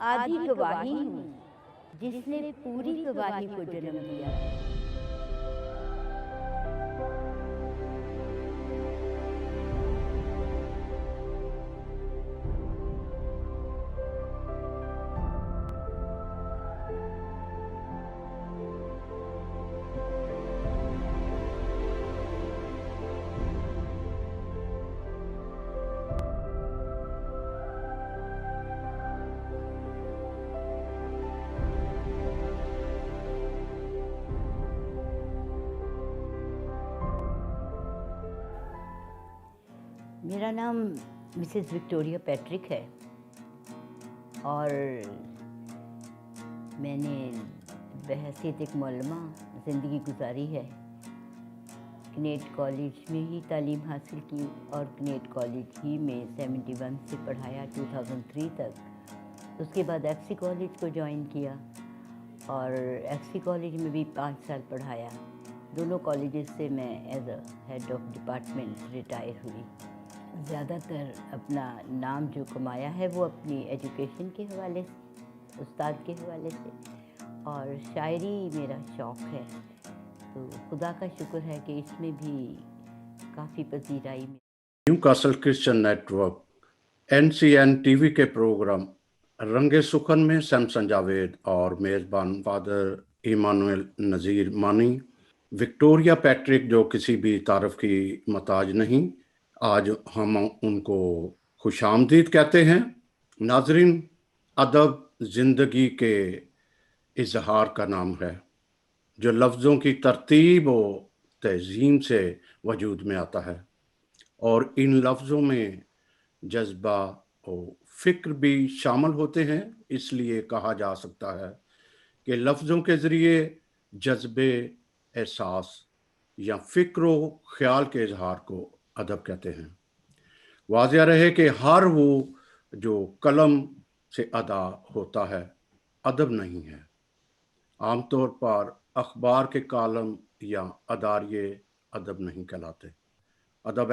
आधी गवाही हूँ जिसने पूरी गवाही को जन्म दिया। मेरा नाम मिसेस विक्टोरिया पैट्रिक है और मैंने बहैसियत एक मौलमा ज़िंदगी गुजारी है। कनेट कॉलेज में ही तालीम हासिल की और कनेट कॉलेज ही में 71 से पढ़ाया 2003 तक। उसके बाद एफसी कॉलेज को ज्वाइन किया और एफसी कॉलेज में भी 5 साल पढ़ाया। दोनों कॉलेजेस से मैं as a head of department retire हुई। ज़्यादातर अपना नाम जो कमाया है वो अपनी एजुकेशन के हवाले से, उस्ताद के हवाले से, और शायरी मेरा शौक़ है। तो खुदा का शुक्र है कि इसमें भी काफ़ी पजीराई में। Newcastle Christian network NCN TV के प्रोग्राम रंगे सुखन में सैमसन जावेद और मेज़बान फादर इमानुएल नज़ीर मानी। विक्टोरिया पैट्रिक जो किसी भी तारफ़ की मताज नहीं, आज हम उनको खुशामदीद कहते हैं। नाजरीन, अदब ज़िंदगी के इजहार का नाम है जो लफ्ज़ों की तरतीब और तहज़ीम से वजूद में आता है, और इन लफ्ज़ों में जज्बा और फ़िक्र भी शामिल होते हैं। इसलिए कहा जा सकता है कि लफ्ज़ों के ज़रिए जज्बे, एहसास या फ़िक्र व ख़्याल के इजहार को अदब कहते हैं। वाज़िया रहे कि हर वो जो कलम से अदा होता है अदब नहीं है। आमतौर पर अखबार के कालम या अदारिये अदब नहीं कहलाते। अदब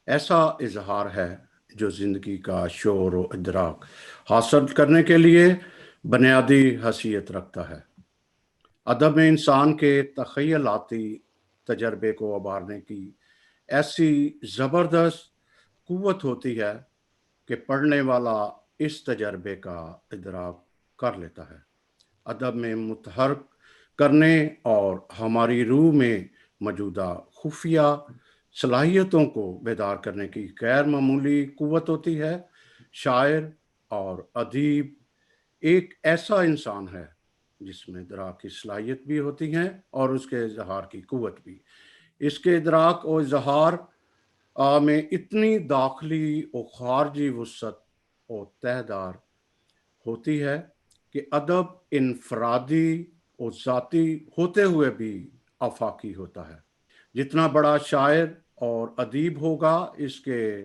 ऐसा इजहार है जो ज़िंदगी का शोर व इदराक हासिल करने के लिए बुनियादी हैसियत रखता है। अदब में इंसान के तख़य्युलाती तजर्बे को उभारने की ऐसी ज़बरदस्त क़ुव्वत होती है कि पढ़ने वाला इस तजर्बे का इदराक कर लेता है। अदब में मुतहर्रिक करने और हमारी रूह में मौजूदा खुफिया सलाहियतों को बेदार करने की गैर मामूली क़ुव्वत होती है। शायर और अदीब एक ऐसा इंसान है जिसमें इदराक की सलाहियत भी होती है और उसके इजहार की क़ुव्वत भी। इसके इदराक और इजहार में इतनी दाखिली और खारजी वुसअत और तहदार होती है कि अदब इनफरादी और ज़ाती होते हुए भी आफाकी होता है। जितना बड़ा शायर और अदीब होगा, इसके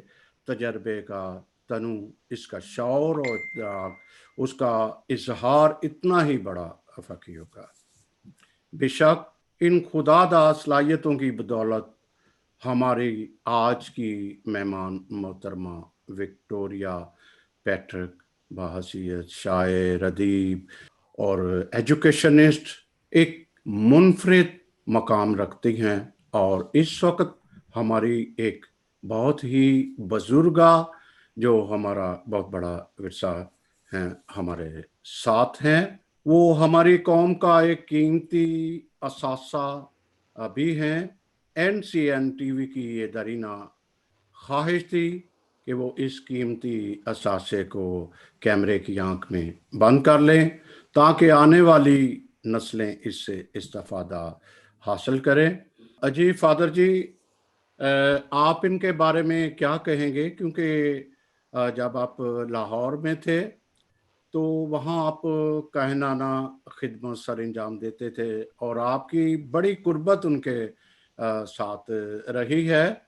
तजर्बे का तनु, इसका शौर और इदराक, उसका इजहार इतना ही बड़ा आफाकी होगा। बेशक इन खुदादा सलाहियतों की बदौलत हमारी आज की मेहमान मोहतरमा विक्टोरिया पैट्रिक बहैसियत शायर, अदीब और एजुकेशनिस्ट एक मुनफरिद मकाम रखती हैं, और इस वक्त हमारी एक बहुत ही बुजुर्गा जो हमारा बहुत बड़ा विरसा है हमारे साथ हैं। वो हमारी कौम का एक कीमती असासा भी हैं। NCN टीवी की ये दरीना ख्वाहिश थी कि वो इस कीमती असासे को कैमरे की आंख में बंद कर लें ताकि आने वाली नस्लें इससे इस्तिफादा हासिल करें। अजी फादर जी, आप इनके बारे में क्या कहेंगे? क्योंकि जब आप लाहौर में थे तो वहाँ आप काहिनाना खिदमत सर अंजाम देते थे और आपकी बड़ी कुर्बत उनके साथ रही है,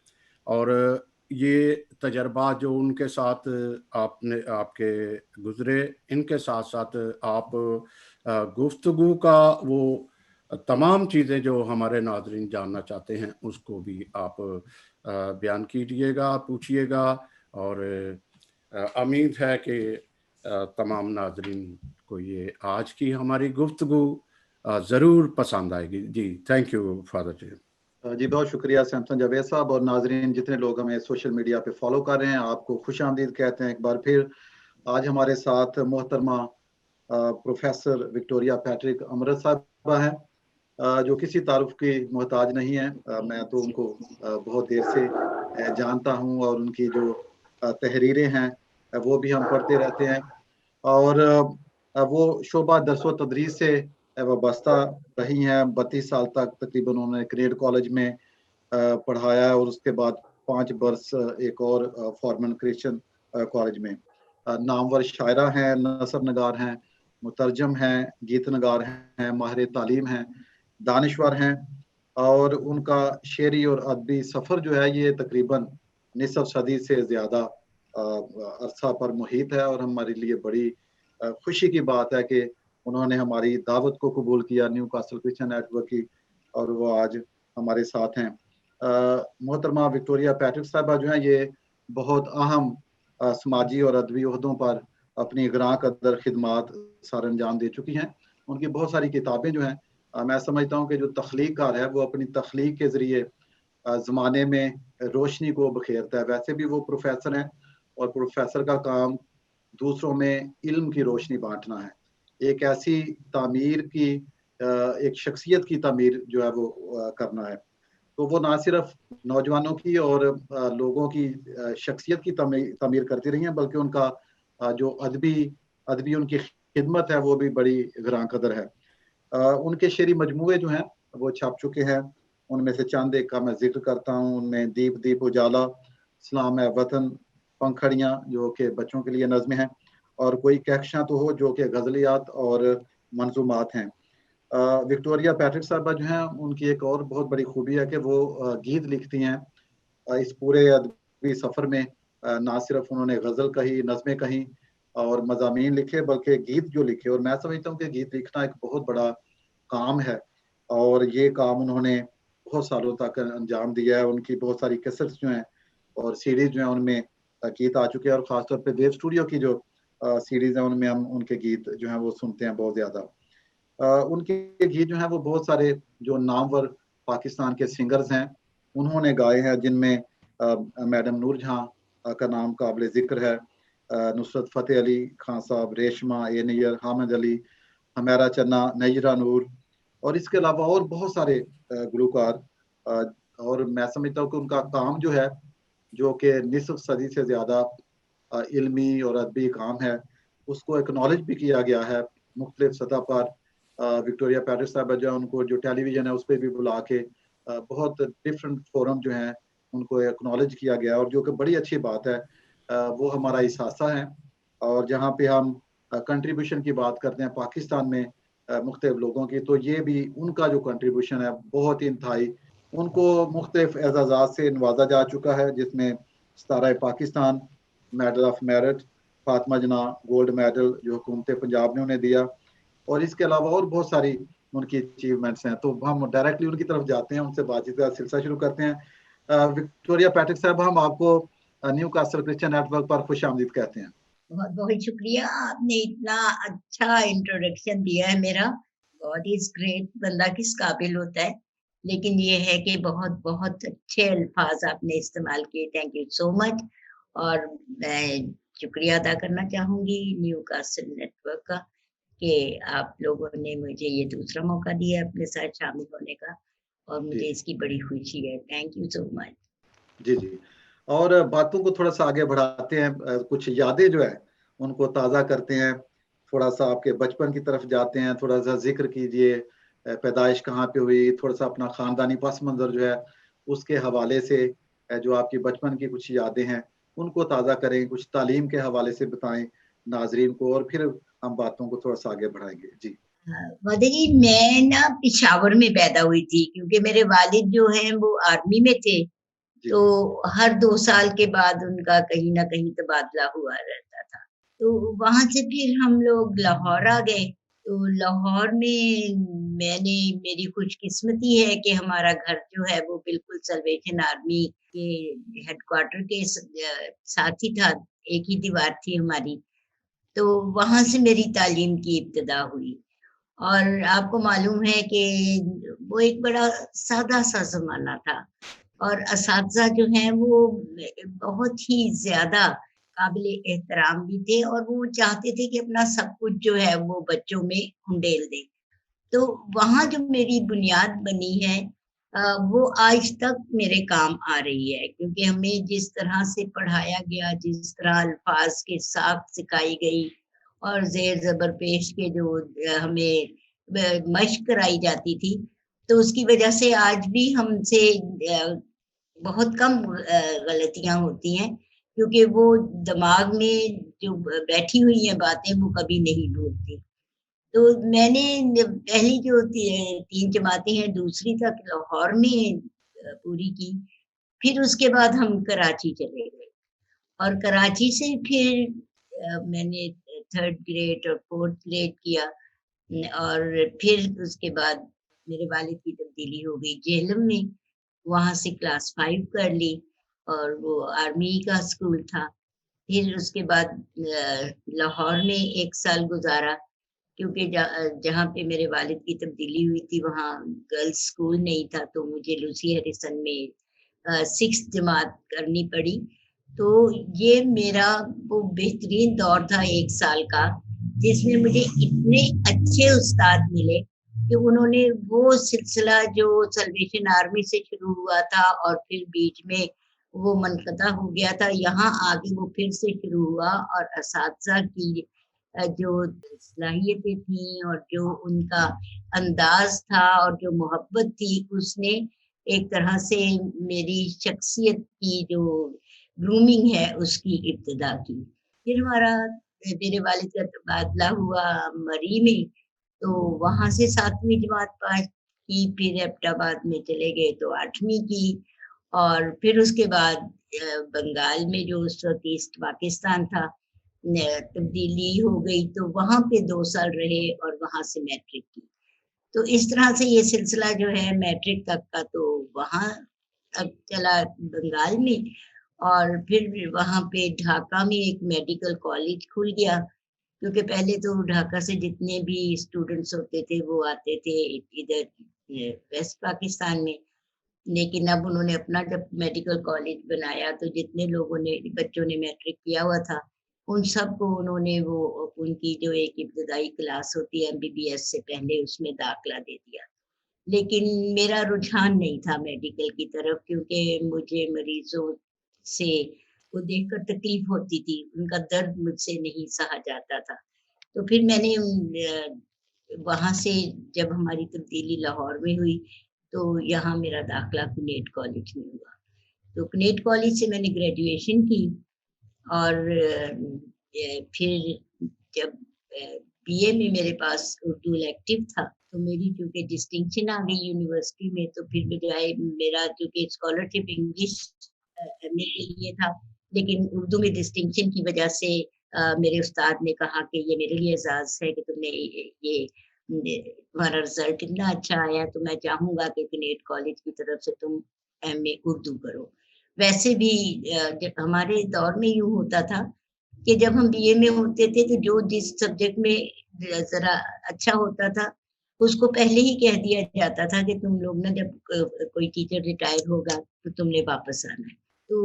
और ये तजर्बा जो उनके साथ आपके गुजरे, इनके साथ साथ आप गुफ्तगू का वो तमाम चीज़ें जो हमारे नाज़रीन जानना चाहते हैं उसको भी आप बयान कीजिएगा, पूछिएगा, और उम्मीद है कि तमाम नाजरीन को ये आज की हमारी गुफ्तगू ज़रूर पसंद आएगी। जी, थैंक यू फादर जी। जी बहुत शुक्रिया सैमसन जावेद साहब, और नाजरीन जितने लोग हमें सोशल मीडिया पे फॉलो कर रहे हैं, आपको खुश आमदीद कहते हैं एक बार फिर। आज हमारे साथ मोहतरमा प्रोफेसर विक्टोरिया पैट्रिक अमृत साहबा हैं, जो किसी तारुफ की मोहताज नहीं है। मैं तो उनको बहुत देर से जानता हूं, और उनकी जो तहरीरें हैं वो भी हम पढ़ते रहते हैं। और वो शोबा दरस व तदरीस से वाबस्ता रही हैं। 32 साल तक तकरीबन उन्होंने क्रिएट कॉलेज में पढ़ाया है, और उसके बाद 5 बरस एक और फॉर्मल क्रिश्चियन कॉलेज में। नामवर शायरा हैं, नसर नगार हैं, मुतरजम हैं, गीत नगार हैं, माहिर तालीम हैं, दानिश्वर हैं, और उनका शेरी और अदबी सफ़र जो है ये तकरीबन निसफ सदी से ज़्यादा अरसा पर मुहित है। और हमारे लिए बड़ी खुशी की बात है कि उन्होंने हमारी दावत को कबूल किया न्यू कासल क्रिश्चियन नेटवर्क की, और वो आज हमारे साथ हैं। मोहतरमा विक्टोरिया पैट्रिक साहबा जो हैं ये बहुत अहम समाजी और अदबी ओहदों पर अपनी ग्रां कदर खिदमात सर अंजाम दे चुकी हैं। उनकी बहुत सारी किताबें जो हैं, मैं समझता हूँ कि जो तख्लीक़कार है वो अपनी तख्लीक के ज़रिए ज़माने में रोशनी को बखेरता है। वैसे भी वो प्रोफेसर हैं, और प्रोफेसर का काम दूसरों में इल्म की रोशनी बांटना है। एक ऐसी तामीर की एक शख्सियत की तामीर जो है वो करना है। तो वो ना सिर्फ नौजवानों की और लोगों की शख्सियत की तामीर करती रही हैं, बल्कि उनका जो अदबी अदबी उनकी खिदमत है वो भी बड़ी ग्रां कदर है। उनके शेरी मजमूए जो हैं वो छप चुके हैं। उनमें से चंद एक का मैं जिक्र करता हूँ। उनमें दीप दीप उजाला, सलाम है वतन, पंखड़ियाँ जो कि बच्चों के लिए नज़में हैं, और कोई कहकशां तो हो जो कि गज़लियात और मंजूमात हैं। विक्टोरिया पैट्रिक साहबा जो हैं उनकी एक और बहुत बड़ी खूबी है कि वो गीत लिखती हैं। इस पूरे अदबी सफ़र में ना सिर्फ उन्होंने गज़ल कही, नज़में कहीं और मज़ामीन लिखे, बल्कि गीत जो लिखे। और मैं समझता हूँ कि गीत लिखना एक बहुत बड़ा काम है, और ये काम उन्होंने बहुत सालों तक अंजाम दिया है। उनकी बहुत सारी कैसेट्स जो हैं और सीडीज़ जो हैं उनमें गीत आ चुके हैं, और ख़ास तौर पे देव स्टूडियो की जो सीडीज़ हैं उनमें हम उनके गीत जो हैं वो सुनते हैं बहुत ज़्यादा। उनके गीत जो हैं वो बहुत सारे जो नामवर पाकिस्तान के सिंगर्स हैं उन्होंने गाए हैं, जिनमें मैडम नूर जहाँ का नाम काबिल ज़िक्र है, नुसरत फ़तेह अली खान साहब, रेशमा ए नैयर, हामिद अली, हमेरा चन्ना, नैरा नूर, और इसके अलावा और बहुत सारे गुलकार। और मैं समझता हूँ कि उनका काम जो है, जो कि निसफ सदी से ज़्यादा इल्मी और अदबी काम है, उसको एक्नॉलेज भी किया गया है मुख्तलिफ सतह पर। विक्टोरिया पैट्रिक साहबा जो है उनको जो टेलीविज़न है उस पे भी बुला के बहुत डिफरेंट फोरम जो हैं उनको एक्नॉलेज किया गया, और जो कि बड़ी अच्छी बात है। वो हमारा इसासा है, और जहाँ पे हम कंट्रीब्यूशन की बात करते हैं पाकिस्तान में मुख्तलिफ लोगों की, तो ये भी उनका जो कंट्रीब्यूशन है बहुत ही इंतहाई। उनको मुख्तलिफ एजाज़ात से नवाजा जा चुका है, जिसमें Sitara Pakistan, medal of merit, Fatima Jinnah gold medal जो हुकूमत पंजाब ने उन्हें दिया, और इसके अलावा और बहुत सारी उनकी अचीवमेंट्स हैं। तो हम डायरेक्टली उनकी तरफ जाते हैं, उनसे बातचीत का सिलसिला शुरू करते हैं। विक्टोरिया पैट्रिक साहब, हम आपको न्यू कासल क्रिश्चियन नेटवर्क पर खुश आमदीद कहते हैं। बहुत बहुत शुक्रिया, आपने इतना अच्छा इंट्रोडक्शन दिया है मेरा। गॉड इज ग्रेट, बंदा किस काबिल होता है, लेकिन ये है कि बहुत बहुत अच्छे अल्फाज आपने इस्तेमाल किए। Thank you so much. और मैं शुक्रिया अदा करना चाहूँगी न्यू कासल नेटवर्क का कि आप लोगों ने मुझे ये दूसरा मौका दिया अपने साथ शामिल होने का, और मुझे इसकी बड़ी खुशी है। Thank you so much. जी जी, और बातों को थोड़ा सा आगे बढ़ाते हैं। कुछ यादें जो है उनको ताज़ा करते हैं, थोड़ा सा आपके बचपन की तरफ जाते हैं, थोड़ा सा जिक्र कीजिए पैदाइश कहाँ पे हुई, थोड़ा सा अपना ख़ानदानी पस मंज़र जो है उसके हवाले से जो आपकी बचपन की कुछ यादें हैं उनको ताज़ा करें, कुछ तालीम के हवाले से बताएं नाजरीन को, और फिर हम बातों को थोड़ा सा आगे बढ़ाएंगे। जी मदर जी, मैं ना पेशावर में पैदा हुई थी, क्योंकि मेरे वालिद जो हैं वो आर्मी में थे, जी तो हर 2 साल के बाद उनका कहीं न कहीं तबादला हुआ रहता था। तो वहाँ से फिर हम लोग लाहौर आ गए। तो लाहौर में मेरी खुशकिस्मती है कि हमारा घर जो है वो बिल्कुल सल्वेशन आर्मी के हेडक्वार्टर के साथ ही था, एक ही दीवार थी हमारी। तो वहाँ से मेरी तालीम की इब्तिदा हुई। और आपको मालूम है कि वो एक बड़ा सादा-सा ज़माना था और असातिज़ा जो हैं वो बहुत ही ज़्यादा काबिले एहतराम भी थे और वो चाहते थे कि अपना सब कुछ जो है वो बच्चों में उंडेल दें। तो वहाँ जो मेरी बुनियाद बनी है वो आज तक मेरे काम आ रही है, क्योंकि हमें जिस तरह से पढ़ाया गया, जिस तरह अल्फाज की साख्त सिखाई गई और ज़ेर ज़बर पेश के जो हमें मश्क कराई जाती थी, तो उसकी वजह से आज भी हमसे बहुत कम गलतियाँ होती हैं, क्योंकि वो दिमाग में जो बैठी हुई हैं बातें वो कभी नहीं भूलती। तो मैंने पहली जो 3 जमातें हैं दूसरी तक लाहौर में पूरी की। फिर उसके बाद हम कराची चले गए और कराची से फिर मैंने 3rd ग्रेड और 4th ग्रेड किया। और फिर उसके बाद मेरे वालिद की तब्दीली हो गई जेहलम में, वहाँ से क्लास 5 कर ली और वो आर्मी का स्कूल था। फिर उसके बाद लाहौर में 1 साल गुज़ारा, क्योंकि जहाँ पे मेरे वालिद की तब्दीली हुई थी वहाँ गर्ल्स स्कूल नहीं था, तो मुझे लूसी हैरिसन में 6th जमात करनी पड़ी। तो ये मेरा वो बेहतरीन दौर था 1 साल का, जिसमें मुझे इतने अच्छे उस्ताद मिले कि उन्होंने वो सिलसिला जो सल्वेशन आर्मी से शुरू हुआ था और फिर बीच में वो मुनक़ता हो गया था, यहाँ आके वो फिर से शुरू हुआ और असातिज़ा की जो सलाहियतें थीं और जो उनका अंदाज़ था और जो मोहब्बत थी, उसने एक तरह से मेरी शख्सियत की जो ग्रूमिंग है उसकी इब्तिदा की। फिर हमारा मेरे वालिद का तबादला हुआ मरी में, तो वहाँ से 7वीं जमात पास की, फिर एबटाबाद में चले गए तो 8वीं की और फिर उसके बाद बंगाल में जो उस वक़्त ईस्ट पाकिस्तान था तब्दीली हो गई, तो वहाँ पे 2 साल रहे और वहाँ से मैट्रिक की। तो इस तरह से ये सिलसिला जो है मैट्रिक तक का तो वहाँ तक चला बंगाल में और फिर वहाँ पे ढाका में एक मेडिकल कॉलेज खुल गया, क्योंकि पहले तो ढाका से जितने भी स्टूडेंट्स होते थे वो आते थे इधर वेस्ट पाकिस्तान में। लेकिन अब उन्होंने अपना जब मेडिकल कॉलेज बनाया तो जितने लोगों ने बच्चों ने मैट्रिक किया हुआ था उन सबको उन्होंने वो उनकी जो एक इब्तदाई क्लास होती है एमबीबीएस से पहले उसमें दाखिला दे दिया। लेकिन मेरा रुझान नहीं था मेडिकल की तरफ, क्योंकि मुझे मरीजों से को देखकर तकलीफ होती थी, उनका दर्द मुझसे नहीं सहा जाता था। तो फिर मैंने वहाँ से जब हमारी तब्दीली लाहौर में हुई तो यहाँ मेरा दाखिला कुनेट कॉलेज में हुआ। तो कुनेट कॉलेज से मैंने ग्रेजुएशन की और फिर जब बीए में मेरे पास उर्दू इलेक्टिव था, तो मेरी चूँकि डिस्टिंक्शन आ गई यूनिवर्सिटी में, तो फिर बजाय मेरा चूँकि स्कॉलरशिप इंग्लिश मेरे लिए था, लेकिन उर्दू में डिस्टिंक्शन की वजह से मेरे उस्ताद ने कहा कि ये मेरे लिए एज़ाज़ है कि तुमने ये तुम्हारा रिज़ल्ट इतना अच्छा आया, तो मैं चाहूँगा कि कुनेट कॉलेज की तरफ से तुम एमए उर्दू करो। वैसे भी जब हमारे दौर में यूँ होता था कि जब हम बीए में होते थे तो जो जिस सब्जेक्ट में ज़रा अच्छा होता था, उसको पहले ही कह दिया जाता था कि तुम लोग ना जब कोई टीचर रिटायर होगा तो तुमने वापस आना है। तो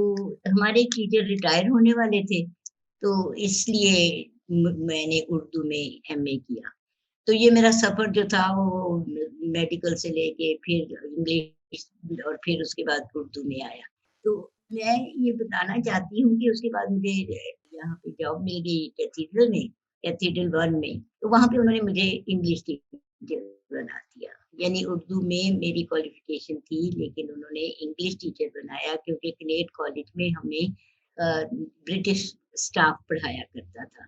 हमारे टीचर रिटायर होने वाले थे, तो इसलिए मैंने उर्दू में एमए किया। तो ये मेरा सफ़र जो था वो मेडिकल से लेके फिर इंग्लिश और फिर उसके बाद उर्दू में आया। तो मैं ये बताना चाहती हूँ कि उसके बाद मुझे यहाँ पे जॉब मिल गई कैथीड्रल में, कैथीड्रल 1 में, तो वहाँ पे उन्होंने मुझे इंग्लिश टीचर बना दिया। यानी उर्दू में मेरी क्वालिफ़िकेशन थी, लेकिन उन्होंने इंग्लिश टीचर बनाया क्योंकि कुनेट कॉलेज में हमें ब्रिटिश स्टाफ पढ़ाया करता था।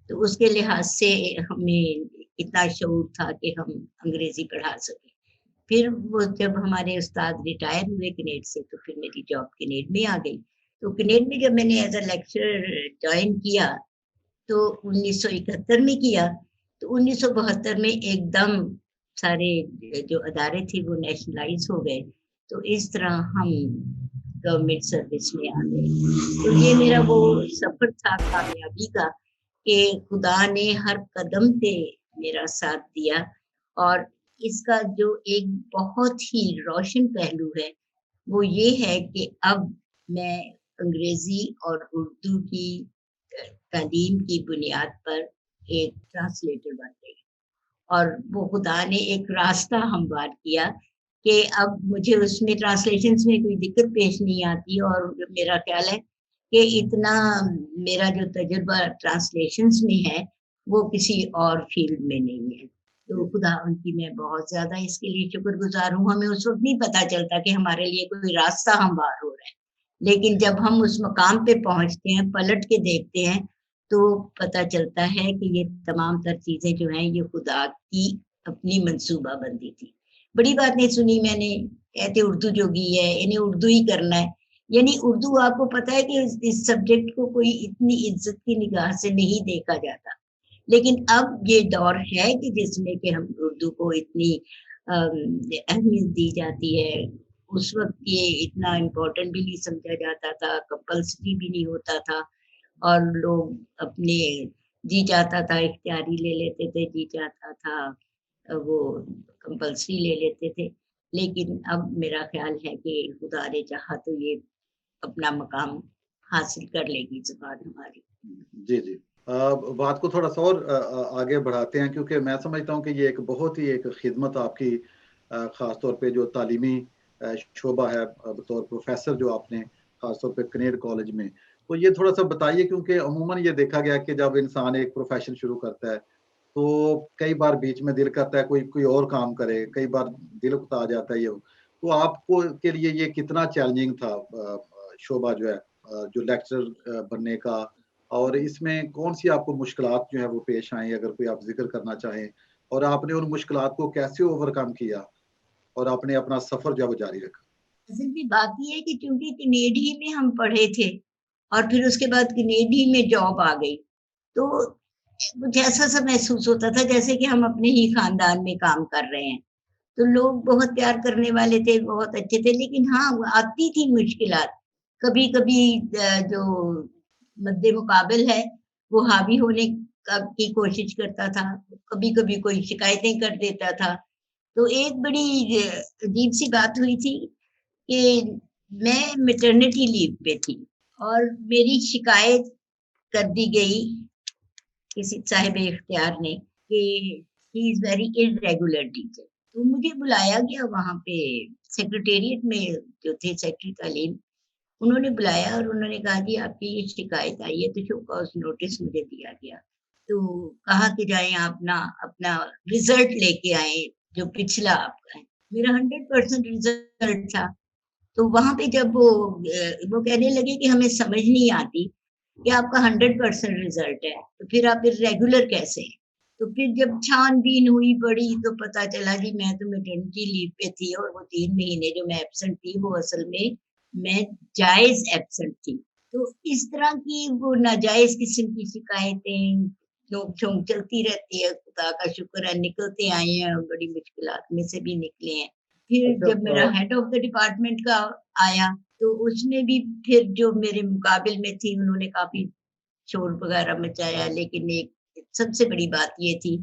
तो उसके लिहाज से हमें इतना शऊर था कि हम अंग्रेज़ी पढ़ा सकें। फिर वो जब हमारे उस्ताद रिटायर हुए कुनेट से, तो फिर मेरी जॉब कुनेट में आ गई। तो कुनेट में जब मैंने एज़ अ लेक्चरर जॉइन किया, तो 1971 में किया, तो 1972 में एकदम सारे जो अदारे थे वो नेशनलाइज़ हो गए। तो इस तरह हम गवर्नमेंट सर्विस में आ गए। तो ये मेरा वो सफ़र था कामयाबी का کہ خدا نے ہر قدم پہ میرا ساتھ دیا، اور اس کا جو ایک بہت ہی روشن پہلو ہے وہ یہ ہے کہ اب میں انگریزی اور اردو کی تعلیم کی بنیاد پر ایک ٹرانسلیٹر بن گئی، اور وہ خدا نے ایک راستہ ہموار کیا کہ اب مجھے اس میں ٹرانسلیشنز میں کوئی دقت پیش نہیں آتی، اور میرا خیال ہے کہ اتنا میرا جو تجربہ ٹرانسلیشنز میں ہے وہ کسی اور فیلڈ میں نہیں ہے۔ تو خدا ان کی میں بہت زیادہ اس کے لیے شکر گزار ہوں۔ ہمیں اس وقت نہیں پتا چلتا کہ ہمارے لیے کوئی راستہ ہموار ہو رہا ہے، لیکن جب ہم اس مقام پہ پہنچتے ہیں، پلٹ کے دیکھتے ہیں، تو پتہ چلتا ہے کہ یہ تمام تر چیزیں جو ہیں یہ خدا کی اپنی منصوبہ بندی تھی۔ بڑی بات نہیں سنی میں نے، کہتے اردو جوگی ہے، انہیں اردو ہی کرنا ہے، یعنی اردو آپ کو پتہ ہے کہ اس سبجیکٹ کو کوئی اتنی عزت کی نگاہ سے نہیں دیکھا جاتا، لیکن اب یہ دور ہے کہ جس میں کہ ہم اردو کو اتنی اہمیت دی جاتی ہے۔ اس وقت یہ اتنا امپورٹنٹ بھی نہیں سمجھا جاتا تھا، کمپلسری بھی نہیں ہوتا تھا، اور لوگ اپنے جی چاہتا تھا اختیاری لے لیتے تھے، جی چاہتا تھا وہ کمپلسری لے لیتے تھے، لیکن اب میرا خیال ہے کہ خدا نے چاہا تو یہ اپنا مقام حاصل کر لے گی زبان ہماری۔ جی جی، بات کو تھوڑا سا اور آگے بڑھاتے ہیں، کیونکہ میں سمجھتا ہوں کہ یہ ایک بہت ہی ایک خدمت آپ کی، خاص طور پہ جو تعلیمی شعبہ ہے بطور پروفیسر جو آپ نے خاص طور پہ کنیڈ کالج میں، تو یہ تھوڑا سا بتائیے، کیونکہ عموماً یہ دیکھا گیا کہ جب انسان ایک پروفیشن شروع کرتا ہے تو کئی بار بیچ میں دل کرتا ہے کوئی اور کام کرے، کئی بار دل اکتا جاتا ہے یہ، تو آپ کو کے لیے یہ کتنا چیلنجنگ تھا شعبہ جو ہے جو لیکچرر بننے کا، اور اس میں کون سی آپ کو مشکلات جو ہے وہ پیش آئیں، اگر کوئی آپ ذکر کرنا چاہیں، اور آپ نے ان مشکلات کو کیسے اوورکم کیا اور آپ نے اپنا سفر جو ہے وہ جاری رکھا؟ اصل بھی بات یہ ہے کہ چونکہ کنیڈ ہی میں ہم پڑھے تھے اور پھر اس کے بعد کنیڈ ہی میں جاب آ گئی، تو مجھے ایسا سا محسوس ہوتا تھا جیسے کہ ہم اپنے ہی خاندان میں کام کر رہے ہیں۔ تو لوگ بہت پیار کرنے والے تھے، بہت اچھے تھے، لیکن ہاں آتی تھی مشکلات، کبھی کبھی جو مد مقابل ہے وہ حاوی ہونے کی کوشش کرتا تھا، کبھی کبھی کوئی شکایتیں کر دیتا تھا۔ تو ایک بڑی عجیب سی بات ہوئی تھی کہ میں میٹرنٹی لیو پہ تھی اور میری شکایت کر دی گئی کسی صاحب اختیار نے کہ ہی از ویری ارریگولر ٹیچر۔ تو مجھے بلایا گیا وہاں پہ سیکرٹیریٹ میں، جو تھے سیکرٹری تعلیم، انہوں نے بلایا اور انہوں نے کہا جی آپ کی یہ شکایت آئی ہے، تو شو کاز نوٹس مجھے دیا گیا، تو کہا کہ جائیں آپ اپنا رزلٹ لے کے آئیں جو پچھلا آپ کا ہے۔ میرا 100% رزلٹ تھا، تو وہاں پہ جب وہ کہنے لگے کہ ہمیں سمجھ نہیں آتی کہ آپ کا 100% رزلٹ ہے تو پھر آپ ریگولر کیسے ہیں؟ تو پھر جب چھان بین ہوئی بڑی تو پتا چلا جی میں تو میٹرنٹی لیو پہ تھی، اور وہ 3 مہینے جو میں ایبسنٹ تھی وہ اصل میں جائز ایبسنٹ تھی۔ تو اس طرح کی وہ ناجائز قسم کی شکایتیں نوک جھونک چلتی رہتی ہے۔ خدا کا شکر ہے نکلتے آئے ہیں، بڑی مشکلات میں سے بھی نکلے ہیں۔ پھر جب میرا ہیڈ آف دا ڈپارٹمنٹ کا آیا تو اس میں بھی پھر جو میرے مقابل میں تھی انہوں نے کافی شور وغیرہ مچایا، لیکن ایک سب سے بڑی بات یہ تھی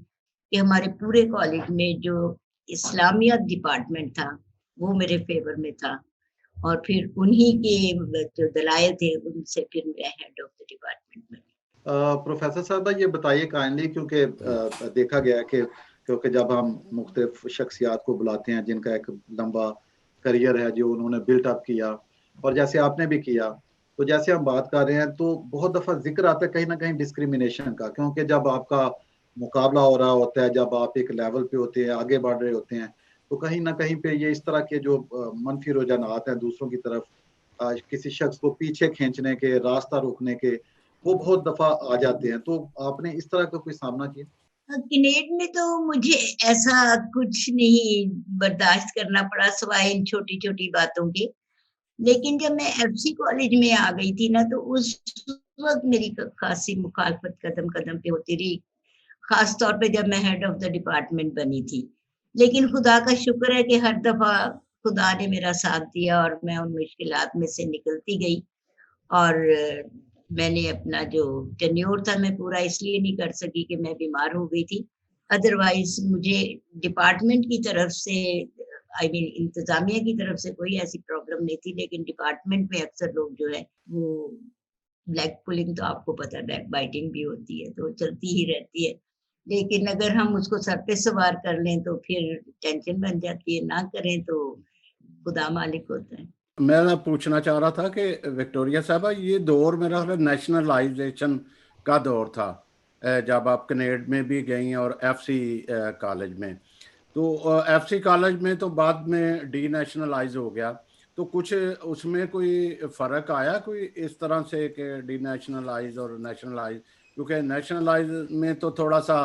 کہ ہمارے پورے کالج میں جو اسلامیات ڈپارٹمنٹ تھا وہ میرے فیور میں تھا، اور پھر انہی کے جو دلائل تھے ان سے پھر میں ہیڈ آف دا ڈپارٹمنٹ بنی۔ پروفیسر صاحبہ یہ بتائیے کائنڈلی، کیونکہ دیکھا گیا کہ کیونکہ جب ہم مختلف شخصیات کو بلاتے ہیں جن کا ایک لمبا کریئر ہے جو انہوں نے بلٹ اپ کیا، اور جیسے آپ نے بھی کیا، تو جیسے ہم بات کر رہے ہیں تو بہت دفعہ ذکر آتا ہے کہیں نہ کہیں ڈسکریمنیشن کا، کیونکہ جب آپ کا مقابلہ ہو رہا ہوتا ہے، جب آپ ایک لیول پہ ہوتے ہیں، آگے بڑھ رہے ہوتے ہیں، تو کہیں نہ کہیں پہ یہ اس طرح کے جو منفی رجحانات ہیں دوسروں کی طرف، کسی شخص کو پیچھے کھینچنے کے، راستہ روکنے کے، وہ بہت دفعہ آ جاتے ہیں۔ تو آپ نے اس طرح کا کوئی سامنا کیا؟ کنیڈ میں تو مجھے ایسا کچھ نہیں برداشت کرنا پڑا سوائے ان چھوٹی چھوٹی باتوں کے، لیکن جب میں ایف سی کالج میں آ گئی تھی نا تو اس وقت میری خاصی مخالفت قدم قدم پہ ہوتی رہی، خاص طور پہ جب میں ہیڈ آف دا ڈپارٹمنٹ بنی تھی۔ لیکن خدا کا شکر ہے کہ ہر دفعہ خدا نے میرا ساتھ دیا اور میں ان مشکلات میں سے نکلتی گئی، اور میں نے اپنا جو ٹینیور تھا میں پورا اس لیے نہیں کر سکی کہ میں بیمار ہو گئی تھی. ادروائز مجھے ڈپارٹمنٹ کی طرف سے انتظامیہ کی طرف سے کوئی ایسی پرابلم نہیں تھی, لیکن ڈپارٹمنٹ میں اکثر لوگ جو ہے وہ بلیک پولنگ تو آپ کو پتا ہے بیک بائٹنگ بھی ہوتی ہے, تو چلتی ہی رہتی ہے. لیکن اگر ہم اس کو سر پہ سوار کر لیں تو پھر ٹینشن بن جاتی ہے, نہ کریں تو خدا مالک ہوتا ہے. میں پوچھنا چاہ رہا تھا کہ وکٹوریہ صاحبہ, یہ دور میرا نیشنلائزیشن کا دور تھا جب آپ کنیڈ میں بھی گئیں اور ایف سی کالج میں, تو ایف سی کالج میں تو بعد میں ڈی نیشنلائز ہو گیا, تو کچھ اس میں کوئی فرق آیا کوئی اس طرح سے کہ ڈی نیشنلائز اور نیشنلائز؟ کیونکہ نیشنلائز میں تو تھوڑا سا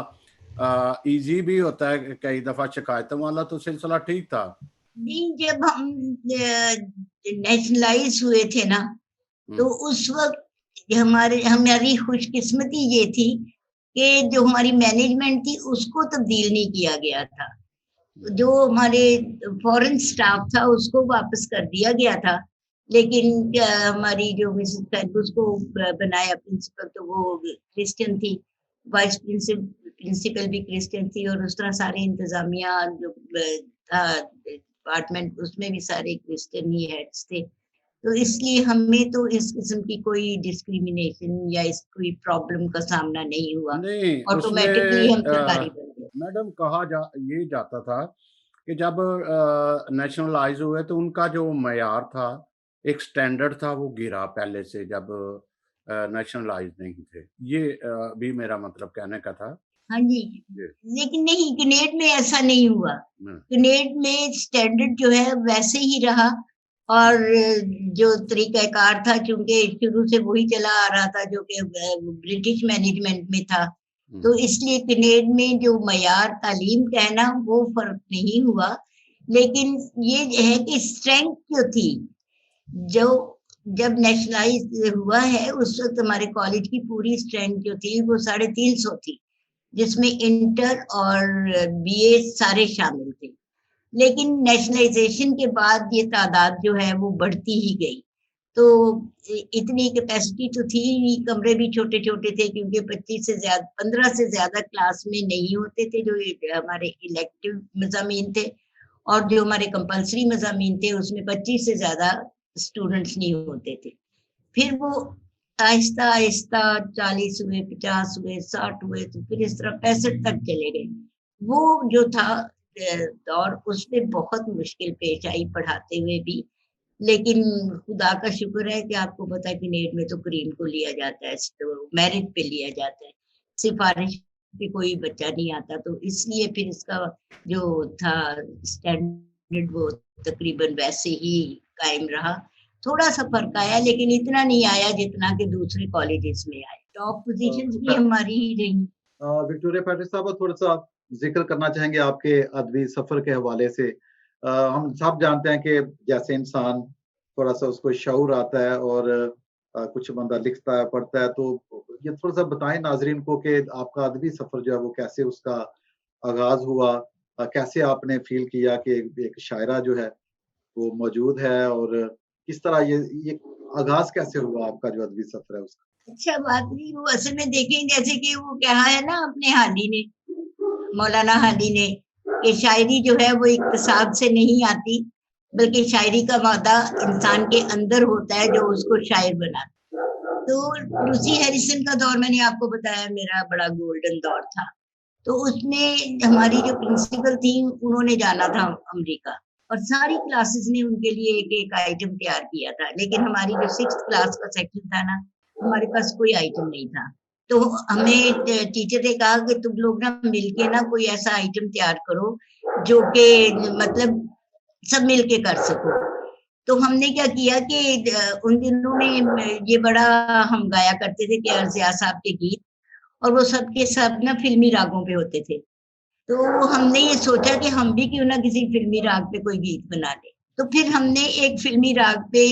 ایزی بھی ہوتا ہے, کئی دفعہ شکایتوں والا تو سلسلہ ٹھیک تھا. نہیں, جب ہم نیشنلائز ہوئے تھے نا تو اس وقت ہماری خوش قسمتی یہ تھی کہ جو ہماری مینجمنٹ تھی اس کو تبدیل نہیں کیا گیا تھا. جو ہمارے فورن سٹاف تھا اس کو واپس کر دیا گیا تھا, لیکن ہماری جو مسز اس کو بنایا پرنسپل, تو وہ کرسچن تھی, وائس پرنسپل بھی کرسچن تھی, اور اس طرح سارے انتظامیہ جو ڈپارٹمنٹ اس میں بھی سارے کرسچن ہی ہیڈس تھے. تو اس لیے ہمیں تو اس قسم کی کوئی ڈسکریمنیشن یا اس کوئی پرابلم کا سامنا نہیں ہوا, آٹومیٹکلی ہم سرکاری بن گئے. میڈم کہا یہ جاتا تھا کہ جب نیشنلائز ہوئے تو ان کا جو معیار تھا, ایک سٹینڈرڈ تھا, وہ گرا پہلے سے جب نیشنلائز نہیں تھے. یہ بھی میرا مطلب کہنے کا تھا. ہاں جی, لیکن نہیں, کنیڈ میں ایسا نہیں ہوا. کنیڈ میں سٹینڈرڈ جو ہے ویسے ہی رہا, اور جو طریقہ کار تھا چونکہ شروع سے وہی چلا آ رہا تھا جو کہ برٹش مینجمنٹ میں تھا, تو اس لیے کنیڈ میں جو معیار تعلیم کا ہے نا وہ فرق نہیں ہوا. لیکن یہ ہے کہ اسٹرینتھ جو تھی, جب نیشنلائز ہوا ہے اس وقت ہمارے کالج کی پوری اسٹرینتھ جو تھی وہ 350 تھی, جس میں انٹر اور بی اے سارے شامل تھے. لیکن نیشنلائزیشن کے بعد یہ تعداد جو ہے وہ بڑھتی ہی گئی, تو اتنی کیپیسٹی تو تھی نہیں, کمرے بھی چھوٹے چھوٹے تھے کیونکہ 15 سے زیادہ کلاس میں نہیں ہوتے تھے جو ہمارے الیکٹیو مضامین تھے, اور جو ہمارے کمپلسری مضامین تھے اس میں 25 سے زیادہ اسٹوڈنٹس نہیں ہوتے تھے. پھر وہ آہستہ آہستہ 40 ہوئے, 50 ہوئے, 60 ہوئے, تو پھر اس طرح 65 تک چلے گئے. وہ جو تھا دور اس میں بہت مشکل پیش آئی پڑھاتے ہوئے بھی, لیکن خدا کا شکر ہے کہ آپ کو پتا ہے کہ نیٹ میں تو کریم کو لیا جاتا ہے, میرٹ پہ لیا جاتا ہے, سفارش پہ کوئی بچہ نہیں آتا, تو اس لیے پھر اس کا جو تھا اسٹینڈرڈ وہ تقریباً ویسے ہی قائم رہا. تھوڑا سا فرق آیا لیکن اتنا نہیں آیا جتنا کہ دوسرے کالجز میں آئے. ٹاپ پوزیشنز بھی ہماری ہی رہی. وکٹوریہ پیٹرس صاحب تھوڑا سا ذکر کرنا چاہیں گے آپ کے ادبی سفر کے حوالے سے. ہم سب جانتے ہیں کہ جیسے انسان تھوڑا سا اس کو شعور آتا ہے اور کچھ بندہ لکھتا ہے پڑھتا ہے, تو یہ تھوڑا سا بتائیں ناظرین کو کہ آپ کا ادبی سفر جو ہے وہ کیسے اس کا آغاز ہوا, کیسے آپ نے فیل کیا کہ ایک شاعرہ جو ہے وہ موجود ہے, اور کس طرح یہ آغاز کیسے ہوا آپ کا جو ادبی سفر ہے اس کا؟ اچھا بات نہیں, وہ اصل میں دیکھیں جیسے کہ وہ کہا ہے نا اپنے حالی نے, مولانا حالی نے, کہ شاعری جو ہے وہ اقتصاد سے نہیں آتی بلکہ شاعری کا مادہ انسان کے اندر ہوتا ہے جو اس کو شاعر بناتا. تو لوسی ہیریسن کا دور میں نے آپ کو بتایا میرا بڑا گولڈن دور تھا, تو اس میں ہماری جو پرنسپل تھی انہوں نے جانا تھا امریکہ, اور ساری کلاسز نے ان کے لیے ایک آئٹم تیار کیا تھا, لیکن ہماری جو 6th کلاس کا سیکشن تھا نا ہمارے پاس کوئی آئٹم نہیں تھا. تو ہمیں ٹیچر نے کہا کہ تم لوگ نا مل کے نا کوئی ایسا آئٹم تیار کرو جو کہ مطلب سب مل کے کر سکو. تو ہم نے کیا کیا کہ ان دنوں میں یہ بڑا ہم گایا کرتے تھے کہ ارضیاء صاحب کے گیت, اور وہ سب کے سب نا فلمی راگوں پہ ہوتے تھے. تو ہم نے یہ سوچا کہ ہم بھی کیوں نہ کسی فلمی راگ پہ کوئی گیت بنا لیں. تو پھر ہم نے ایک فلمی راگ پہ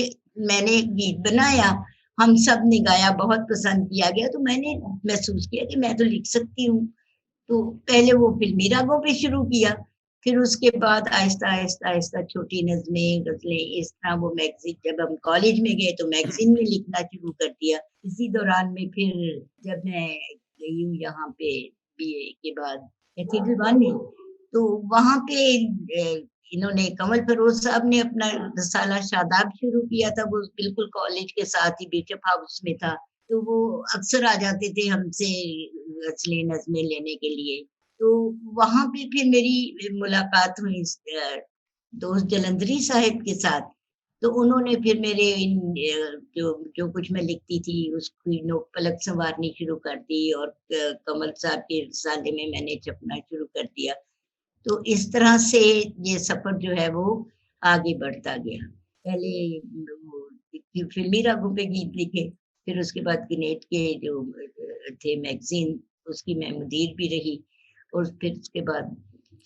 میں نے گیت بنایا, ہم سب نے گایا, بہت پسند کیا گیا. تو میں نے محسوس کیا کہ میں تو لکھ سکتی ہوں. تو پہلے وہ فلمی راگوں پہ شروع کیا, फिर उसके बाद आहिस्ता आहिस्ता आहिस्ता छोटी नज़में, गज़लें, इस तरह वो मैगज़ीन, जब हम कॉलेज में गए तो मैगज़ीन में लिखना शुरू कर दिया। इसी दौरान में फिर जब मैं गई हूँ यहाँ पे बीए के बाद कैथेड्रल वन में, तो वहाँ पे इन्होंने, कमल फरोज साहब ने अपना रसाला शादाब शुरू किया था, वो बिल्कुल कॉलेज के साथ ही बिशप हाउस में था। तो वो अक्सर आ जाते थे हमसे गज़लें, नज़में लेने के लिए। तो वहाँ पे फिर मेरी मुलाकात हुई दोस्त जलंधरी साहिब के साथ। तो उन्होंने फिर मेरे इन जो कुछ मैं लिखती थी उसकी नोक पलक संवारनी शुरू कर दी, और कमल साहब के रसाले में मैंने छपना शुरू कर दिया। तो इस तरह से ये सफर जो है वो आगे बढ़ता गया। पहले वो फिल्मी रागों पे गीत लिखे, फिर उसके बाद किनेट के जो थे मैगजीन, उसकी मैं मुदीर भी रही, और फिर उसके बाद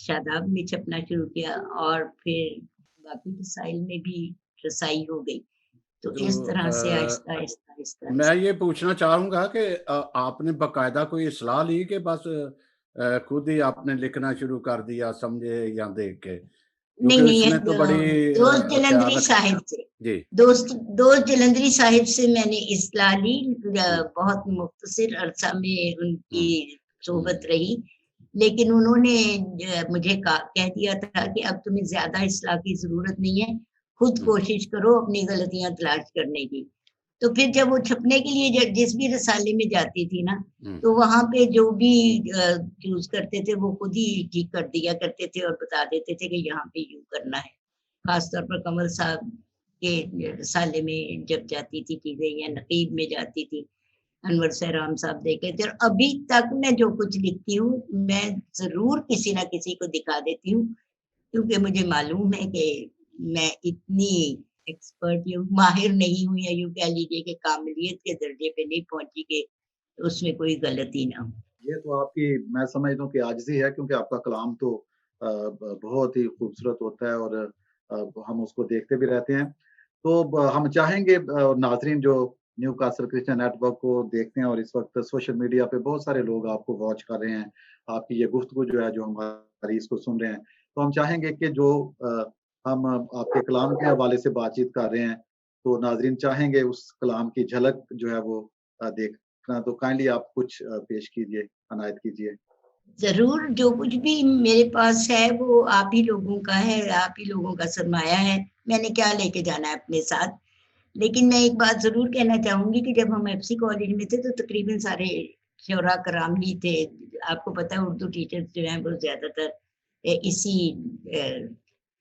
शादाब में छपना शुरू किया, और फिर बाकी रसाइल में भी रसाई हो गई। तो इस तरह से आहिस्ता आहिस्ता आहिस्ता मैं ये पूछना चाहूंगा कि आपने बकायदा कोई सलाह ली कि बस खुद ही आपने लिखना शुरू कर दिया समझे या देख के? नहीं क्योंकि नहीं, इसमें तो बड़ी दोस्त जलंधरी भयानक साहिब से, जी दोस्त जलंधरी साहिब से मैंने इस्लाह ली। बहुत मुख्तसर अरसा में उनकी सोबत रही, लेकिन उन्होंने मुझे कह दिया था कि अब तुम्हें ज्यादा इस्लाह की जरूरत नहीं है, खुद कोशिश करो अपनी गलतियां तलाश करने की। तो फिर जब वो छपने के लिए जिस भी रसाले में जाती थी ना, तो वहां पे जो भी चूज करते थे वो खुद ही ठीक कर दिया करते थे और बता देते थे कि यहाँ पे यूं करना है। खासतौर पर कमल साहब के रसाले में जब जाती थी चीजें, या नकीब में जाती थी, अनवर सहराम साहब देखे थे। और अभी तक मैं जो कुछ लिखती हूँ मैं जरूर किसी ना किसी को दिखा देती हूँ, क्योंकि मुझे मालूम है कि मैं इतनी एक्सपर्ट या माहिर नहीं हूँ, या यूं कह लीजिए कि कामिलियत के दर्जे पे नहीं पहुंची कि उसमें कोई गलती ना हो। ये तो आपकी, मैं समझता हूँ कि आजिज़ी है, क्योंकि आपका कलाम तो बहुत ही खूबसूरत होता है, और हम उसको देखते भी रहते हैं। तो हम चाहेंगे नाज़रीन जो न्यू कासल क्रिश्चियन नेटवर्क को देखते हैं, और इस वक्त सोशल मीडिया पे बहुत सारे लोग आपको वॉच कर रहे हैं, आपकी ये गुफ्तगू जो है, जो हमारी इसको सुन रहे हैं, तो हम चाहेंगे कि जो हम आपके कलाम के हवाले से बातचीत कर रहे हैं, तो नाज़रीन चाहेंगे उस कलाम की झलक जो है वो देखना, तो काइंडली आप कुछ पेश कीजिए, अनायत कीजिए। जरूर, जो कुछ भी मेरे पास है वो आप ही लोगों का है, आप ही लोगों का सरमाया है। मैंने क्या लेके जाना है अपने साथ। लेकिन मैं एक बात जरूर कहना चाहूंगी कि जब हम एफसी कॉलेज में थे तो तकरीबन सारे शोरा कराम ही थे। आपको पता है उर्दू टीचर्स जो हैं वो ज्यादातर इसी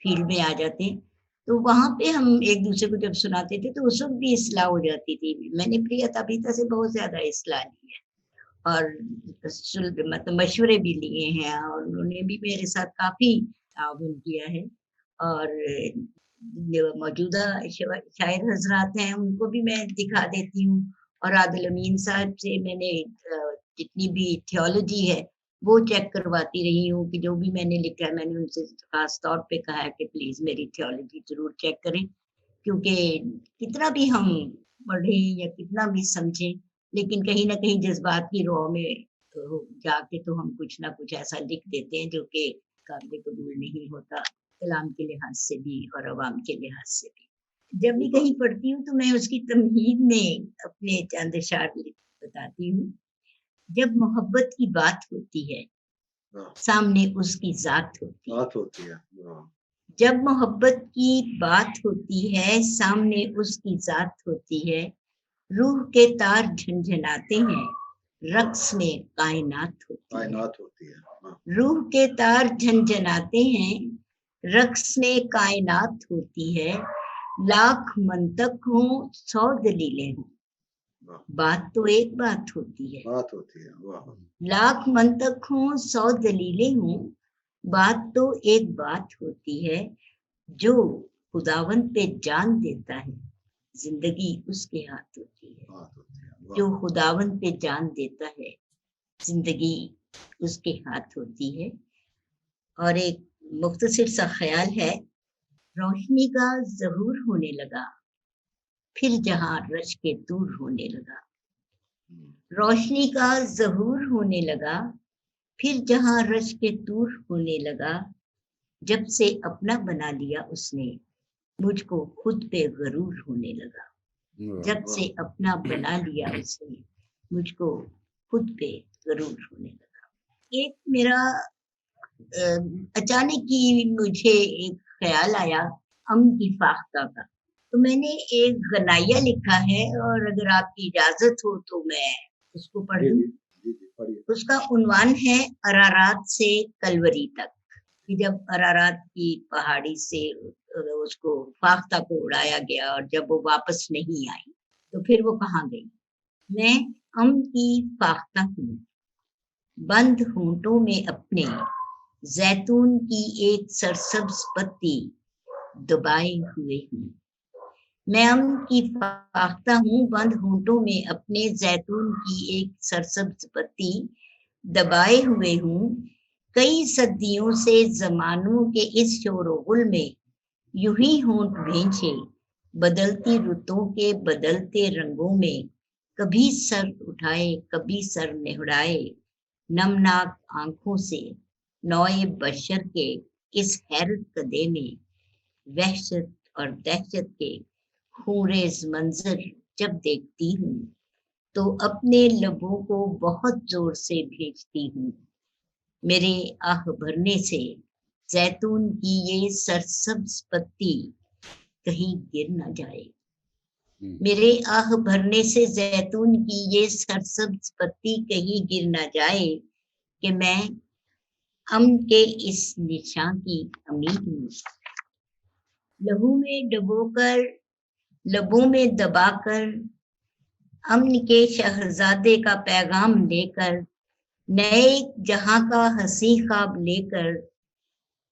फील्ड में आ जाते हैं। तो वहां पे हम एक दूसरे को जब सुनाते थे तो उस वक्त भी इस्लाह हो जाती थी। मैंने प्रिया तबीता से बहुत ज्यादा इस्लाह ली है, और मतलब मशवरे भी लिए हैं, और उन्होंने भी मेरे साथ काफी ताउन किया है। और जो मौजूदा शायर हजरात हैं उनको भी मैं दिखा देती हूँ। और आदिल अमीन साहब से मैंने जितनी भी थियोलॉजी है वो चेक करवाती रही हूँ, कि जो भी मैंने लिखा है मैंने उनसे खास तौर पे कहा है कि प्लीज मेरी थियोलॉजी जरूर चेक करें, क्योंकि कितना भी हम पढ़ें या कितना भी समझें, लेकिन कहीं ना कहीं जज्बात की रौ में तो जाके तो हम कुछ ना कुछ ऐसा लिख देते हैं जो कि काबिल कबूल नहीं होता, कलाम के लिहाज से भी और अवाम के लिहाज से भी। जब भी कहीं पढ़ती हूँ तो मैं उसकी तमहीद में अपने चंद अशार बताती हूँ। जब मोहब्बत की बात होती है सामने उसकी जात होती है। जब मोहब्बत की बात होती है सामने उसकी जात होती है, रूह के तार झंझनाते हैं, रक्स में कायनात होती है। रूह के तार झंझनाते हैं, रक्स में कायनात होती है। लाख मंतक हो 100 दलीलें हों, बात तो एक बात होती है। लाख मंतक हो 100 दलीलें हों, बात तो एक बात होती है। जो खुदावंद पे जान देता है जिंदगी उसके हाथ होती है। जो खुदावंद पे जान देता है जिंदगी उसके हाथ होती है। और एक मुख्तसर सा ख्याल है, रोशनी का ज़हूर होने लगा, फिर जहां रश के दूर होने लगा। रोशनी का ज़हूर होने लगा, फिर जहां रश के दूर होने लगा। जब से अपना बना लिया उसने, मुझको खुद पे गरूर होने लगा। जब से अपना बना लिया उसने, मुझको खुद पे गरूर होने लगा। एक मेरा अचानक ही मुझे एक ख्याल आया की फाख्ता का, तो मैंने एक गनाया लिखा है और अगर आपकी इजाजत हो तो मैं उसको पढ़ दूं। पढ़िए। उसका उन्वान है अरारात से कलवरी तक, कि जब अरारात की पहाड़ी से उसको फाख्ता को उड़ाया गया और जब वो वापस नहीं आई तो फिर वो कहाँ गई। मैं की फाख्ता हूँ, बंद होंठों में अपने जैतून की एक सरसब्ज पत्ती दबाए हुए हूँ। मैं की फाख्ता हूँ, बंद होंठों में अपने जैतून की एक सरसब्ज पत्ती दबाए हुए हूँ। कई सदियों से जमानों के इस शोरगुल में यूं ही होंठ भेंचे, बदलती रुतों के बदलते रंगों में, कभी सर उठाए कभी सर निहुराए, नमनाक आंखों से नौए बशर के इस हैरत कदे में, वहशत और दहशत के खूरेज मंजर जब देखती हूँ तो अपने लबों को बहुत जोर से भेजती हूँ। मेरे आह भरने से जैतून की ये सरसब्ज पत्ती कहीं गिर न जाए। मेरे आह भरने से जैतून की ये सरसब्ज पत्ती कहीं गिर न जाए, कि मैं के इस निशान की उम्मीद हूँ। लहू में डुबोकर लबों में दबाकर अमन के शहजादे का पैगाम लेकर, नए जहां का हंसी ख्वाब लेकर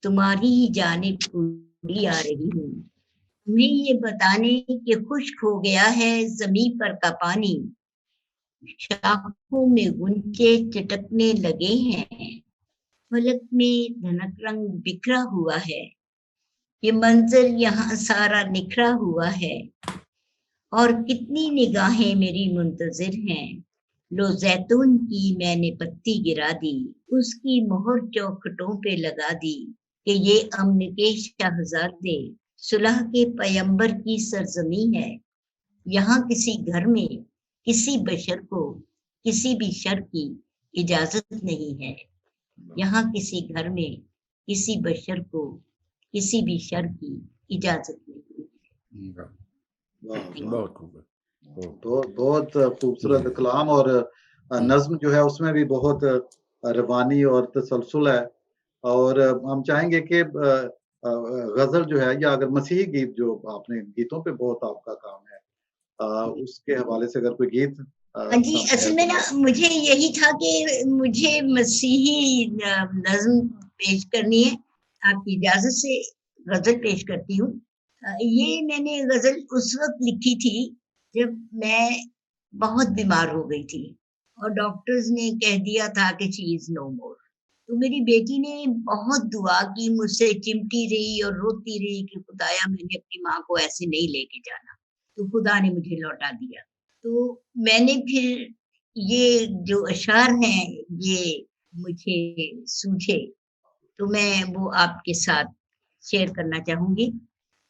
तुम्हारी ही जानिब उड़ी आ रही हूँ। तुम्हें ये बताने कि खुश्क हो गया है जमीन पर का पानी, शाखों में गुंचे चटकने लगे हैं, फलक में धनक रंग बिखरा हुआ है, ये मंजर यहाँ सारा निखरा हुआ है, और कितनी निगाहें मेरी मुंतजिर हैं। लो जैतून की मैंने पत्ती गिरा दी, उसकी मोहर चौखटों पे लगा दी, कि ये अमन के शहजादे सुलह के पैगंबर की सरजमी है। यहाँ किसी घर में किसी बशर को किसी भी शर की इजाजत नहीं है। यहाँ किसी घर में किसी बशर को किसी भी शर की इजाजत नहीं है। बहुत खूब। तो बहुत खूबसूरत कलाम, और नज्म जो है उसमें भी बहुत रवानी और तसलसल है। और हम चाहेंगे कि गजल जो है, या अगर मसीही गीत, जो आपने गीतों पे बहुत आपका काम है, उसके हवाले से अगर कोई गीत जी, असल में ना मुझे यही था कि मुझे मसीही नज्म पेश करनी है। आपकी इजाजत से गजल पेश करती हूँ। ये मैंने गजल उस वक्त लिखी थी जब मैं बहुत बीमार हो गई थी और डॉक्टर्स ने कह दिया था कि शी इज नो मोर। तो मेरी बेटी ने बहुत दुआ की, मुझसे चिमटी रही और रोती रही कि खुदाया मैंने अपनी माँ को ऐसे नहीं लेके जाना। तो खुदा ने मुझे लौटा दिया। तो मैंने फिर ये जो अशार हैं ये मुझे सूझे, तो मैं वो आपके साथ शेयर करना चाहूंगी।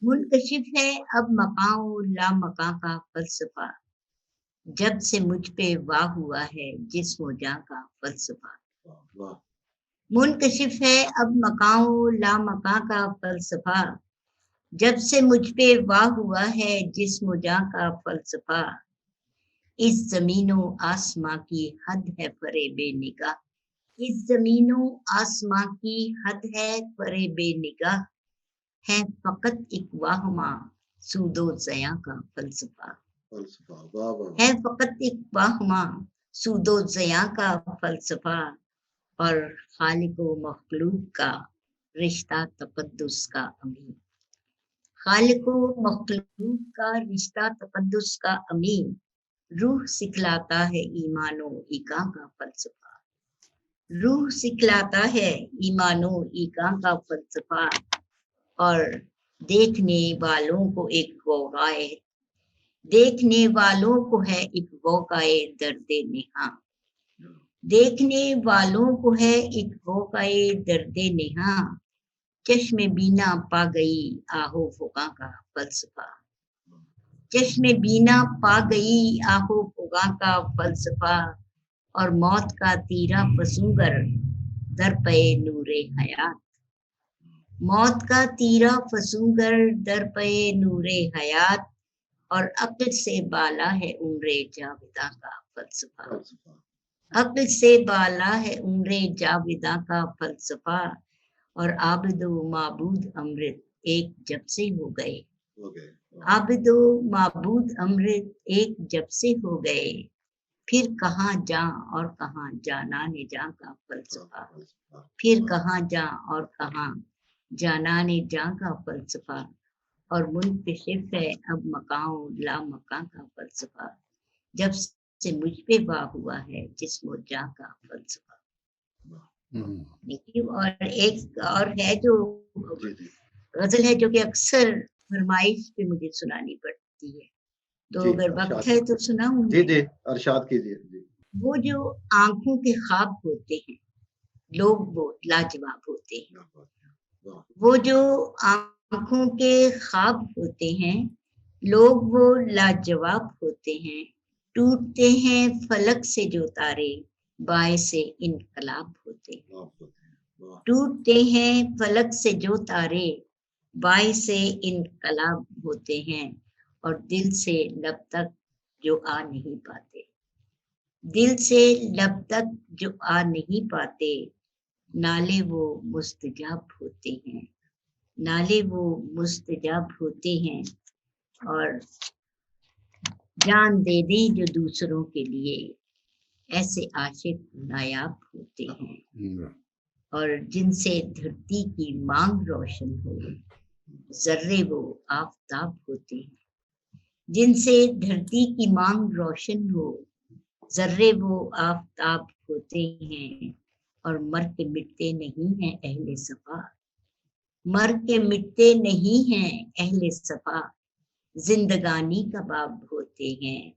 मुनकशिफ है अब मकाओ ला मका का फलसफा, जब से मुझ पे वाह हुआ है जिस्म जां का फलसफा। मुनकशिफ है अब मकाओ ला मका का फलसफा, जब से मुझ पे वाह हुआ है जिस्म जां का फलसफा। इस जमीनों आसमां की हद है फरेबे निगाह, इस जमीनों आसमां की हद है फरेबे निगाह, है फकत एक वाहमा सूदो ज़या का फलसफा। है फकत एक वाहमा सूदो ज़या का फलसफा, और खालिको मखलूक का रिश्ता तकद्दुस का अमीन। खालिको मखलूक का रिश्ता तकद्दुस का अमीन, रूह सिखलाता है ईमानो ईका का फलसफा। रूह सिखलाता है ईमानो ईका का फलसफा, और देखने वालों को एक गौगाए, देखने वालों को है एक गौगाए दर्दे नेहा, देखने वालों को है एक गौगाए दर्दे नेहा, चश्मे बीना पा गई आहो फुगा का फलसफा, चश्मे बीना पा गई आहो फुगा का फलसफा, और मौत का तीरा फसूंगर दर पे नूरे हयात, मौत का तीरा फसूंगर दर पे नूरे हयात, और अक्ल से बाला है उम्रे जाविदा का फलसफा, अक्ल से बाला है उम्रे जाविदा का फलसफा, और आबिदो माबूद अमृत एक जब से हो गए, आबिदो माबूद अमृत एक जब से हो गए, फिर कहाँ जा और कहाँ जाना ने जा का फलसफा, फिर कहाँ जा और कहाँ जाना ने जा का फलसफा, और मुनकशिफ है अब मकाओ ला मका का फलसफा, जब से मुझ पे वाह हुआ है जिस्मो जा का फलसफा। देखिए, और एक और है जो गजल है जो कि अक्सर फरमाइश पे मुझे सुनानी पड़ती है, तो अगर वक्त है तो सुनाऊं। जी जी, अरशाद कीजिए जी। वो जो आंखों के ख्वाब होते हैं लोग वो लाजवाब होते हैं, वो जो आंखों के ख्वाब होते हैं लोग वो लाजवाब होते हैं, टूटते हैं फलक से जो तारे बाएं से इनकलाब होते हैं, टूटते हैं फलक से जो तारे बाएं से इनकलाब होते हैं, और दिल से लब तक जो आ नहीं पाते, दिल से लब तक जो आ नहीं पाते, नाले वो मुस्तजाब होते हैं, नाले वो मुस्तजाब होते हैं, और जान दे दें जो दूसरों के लिए ऐसे आशिक नायाब होते हैं, और जिनसे धरती की मांग रोशन हो जर्रे वो आफताब होते हैं, जिनसे धरती की मांग रोशन हो जर्रे वो आफताब होते हैं, और मर के मिटते नहीं हैं अहले सफा, मर के मिटते नहीं हैं अहले सफा, जिंदगानी का बाब होते हैं,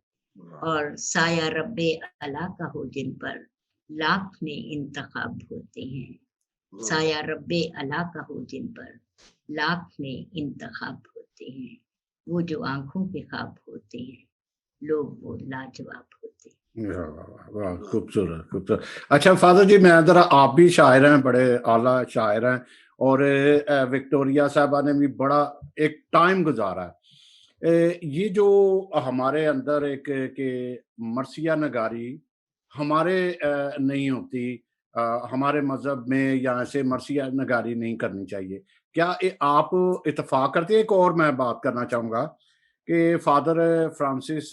और साया रब्बे अला का हो जिन पर लाख में इंतखाब होते हैं, साया रब्बे अला का हो जिन पर लाख में इंतखाब होते हैं, वो जो आंखों के ख्वाब होते हैं लोग वो लाजवाब होते हैं। वाह, खूबसूरत खूबसूरत। अच्छा फादर जी, मैं जरा, आप भी शायर हैं, बड़े आला शायर हैं, और विक्टोरिया साहबा ने भी बड़ा एक टाइम गुजारा है। ये जो हमारे अंदर एक के मरसिया नगारी हमारे नहीं होती, हमारे मजहब में या ऐसे मरसिया नगारी नहीं करनी चाहिए, क्या आप इत्तेफाक करते हैं? एक और मैं बात करना चाहूँगा कि फादर फ्रांसिस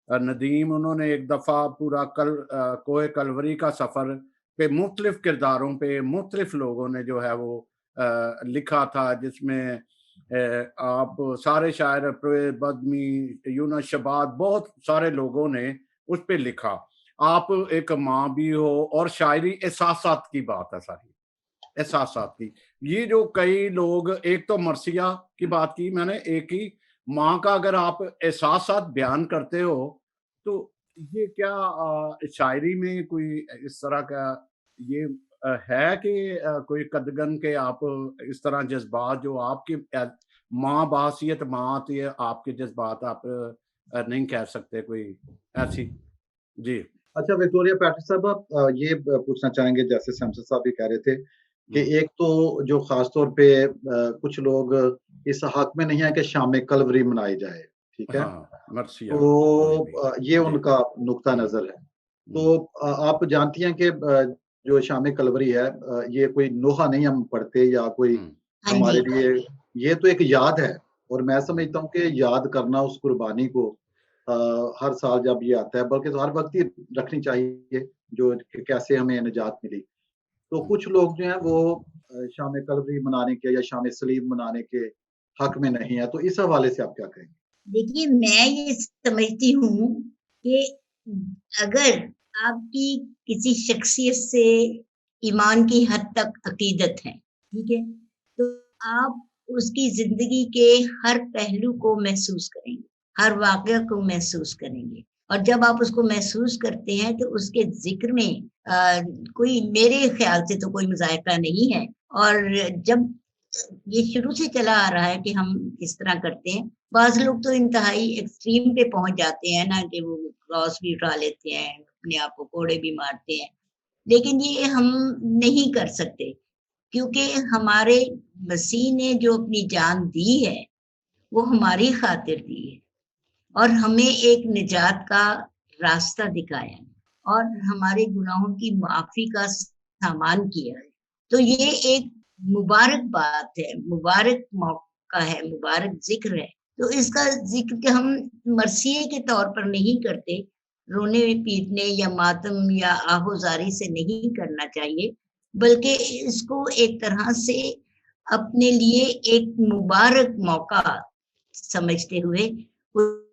नदीम, उन्होंने एक दफ़ा पूरा कोहे कलवरी का सफ़र पे मुख्तलिफ किरदारों पे मुख्तलिफ लोगों ने जो है वो लिखा था, जिसमें आप सारे शायर बदमी, यूनुस शबाद, बहुत सारे लोगों ने उस पे लिखा। आप एक माँ भी हो, और शायरी एहसासात की बात है सारी, एहसासात की। ये जो कई लोग, एक तो मरसिया की बात की मैंने, एक ही माँ का अगर आप एहसासात बयान करते हो, तो ये क्या शायरी में कोई इस तरह का ये है कि कोई कदगन के आप इस तरह जज्बात जो आपकी माँ बहैसियत माँ, ये आपके जज्बात आप नहीं कह सकते, कोई ऐसी? जी। अच्छा विक्टोरिया पैट्रिक साहब, आप ये पूछना चाहेंगे, जैसे सैमसन साहब भी कह रहे थे कि एक तो जो खास तौर पे कुछ लोग इस हक में नहीं है कि शाम कलवरी मनाई जाए, ठीक है? हाँ, मरसिया, तो ये जी। उनका नुक्ता नजर है। तो आप जानती हैं कि जो शाम कलवरी है, ये कोई नोहा नहीं हम पढ़ते या कोई हमारे लिए, ये तो एक याद है, और मैं समझता हूँ कि याद करना उस कुर्बानी को हर साल जब ये आता है, बल्कि तो हर वक्त ही रखनी चाहिए जो कैसे हमें निजात मिली। तो कुछ लोग जो हैं वो शाम कलवरी मनाने के या शाम सलीब मनाने के हक में नहीं है, तो इस हवाले से आप क्या कहेंगे? देखिए, मैं ये समझती हूँ कि अगर आपकी किसी शख्सियत से ईमान की हद तक अकीदत है, ठीक है, तो आप उसकी जिंदगी के हर पहलू को महसूस करेंगे, हर वाक़या को महसूस करेंगे, और जब आप उसको महसूस करते हैं तो उसके जिक्र में कोई, मेरे ख्याल से तो कोई मुज़ायका नहीं है, और जब ये शुरू से चला आ रहा है कि हम इस तरह करते हैं। बाज़ लोग तो इंतहाई एक्सट्रीम पे पहुँच जाते हैं ना, कि वो क्रॉस भी उठा लेते हैं, अपने आप को कोड़े भी मारते हैं। लेकिन ये हम नहीं कर सकते, क्योंकि हमारे मसीह ने जो अपनी जान दी है, वो हमारी खातिर दी है और हमें एक निजात का रास्ता दिखाया है और हमारे गुनाहों की माफ़ी का सामान किया है। तो ये एक मुबारक बात है, मुबारक मौका है, मुबारक ज़िक्र है। तो इसका ज़िक्र हम मरसिए के तौर पर नहीं करते, रोने-पीटने या मातम या आहोज़ारी से नहीं करना चाहिए, बल्कि इसको एक तरह से अपने लिए एक मुबारक मौका समझते हुए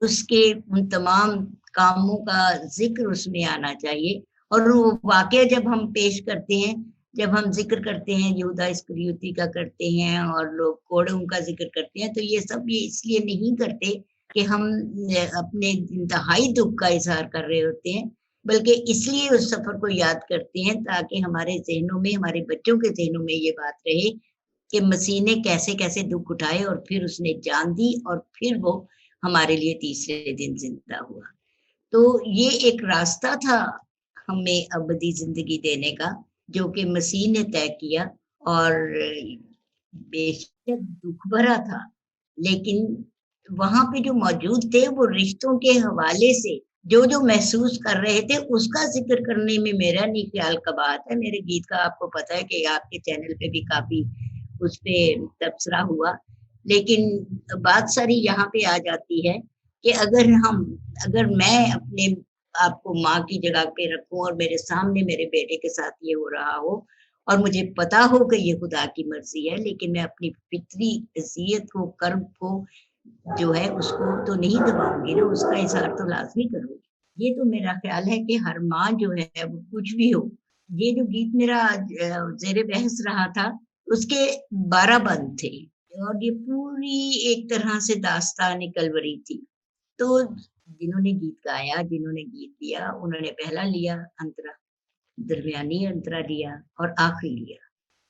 उसके उन तमाम कामों का ज़िक्र उसमें आना चाहिए। और वो वाक़या जब हम पेश करते हैं, जब हम ज़िक्र करते हैं यहूदा इस्करियोती का करते हैं और लोग कोड़ों का ज़िक्र करते हैं, तो ये सब ये इसलिए नहीं करते कि हम अपने इंतहाई दुःख का इज़हार कर रहे होते हैं, बल्कि इसलिए उस सफ़र को याद करते हैं ताकि हमारे ज़हनों में, हमारे बच्चों के ज़हनों में ये बात रहे कि मसीह ने कैसे-कैसे दुःख उठाए और फिर उसने जान दी और फिर वो हमारे लिए तीसरे दिन ज़िंदा हुआ। तो ये एक रास्ता था हमें अबदी ज़िंदगी देने का, जो कि मसीह ने तय किया और बेशक दुःख भरा था, लेकिन वहाँ पे जो मौजूद थे वो रिश्तों के हवाले से जो महसूस कर रहे थे उसका ज़िक्र करने में मेरा नहीं ख़्याल का बात है। मेरे गीत का आपको पता है कि आपके चैनल पे भी काफ़ी उस पे तबसरा हुआ, लेकिन बात सारी यहाँ पे आ जाती है कि अगर मैं अपने आप को माँ की जगह पे रखूँ और मेरे सामने मेरे बेटे के साथ ये हो रहा हो और मुझे पता हो कि ये खुदा की मर्ज़ी है, लेकिन मैं अपनी फितरी अज़ियत को, कर्ब को जो है उसको तो नहीं दबाऊँगी ना, उसका इज़हार तो लाज़मी करूँगी। ये तो मेरा ख़्याल है कि हर माँ जो है वो कुछ भी हो, ये जो गीत मेरा ज़ेर बहस रहा था, उसके 12 बंद थे और ये पूरी एक तरह से दास्तान कलवरी थी। तो जिन्होंने गीत गाया, जिन्होंने गीत दिया, उन्होंने पहला लिया अंतरा, दरमियानी अंतरा लिया और आखिरी लिया।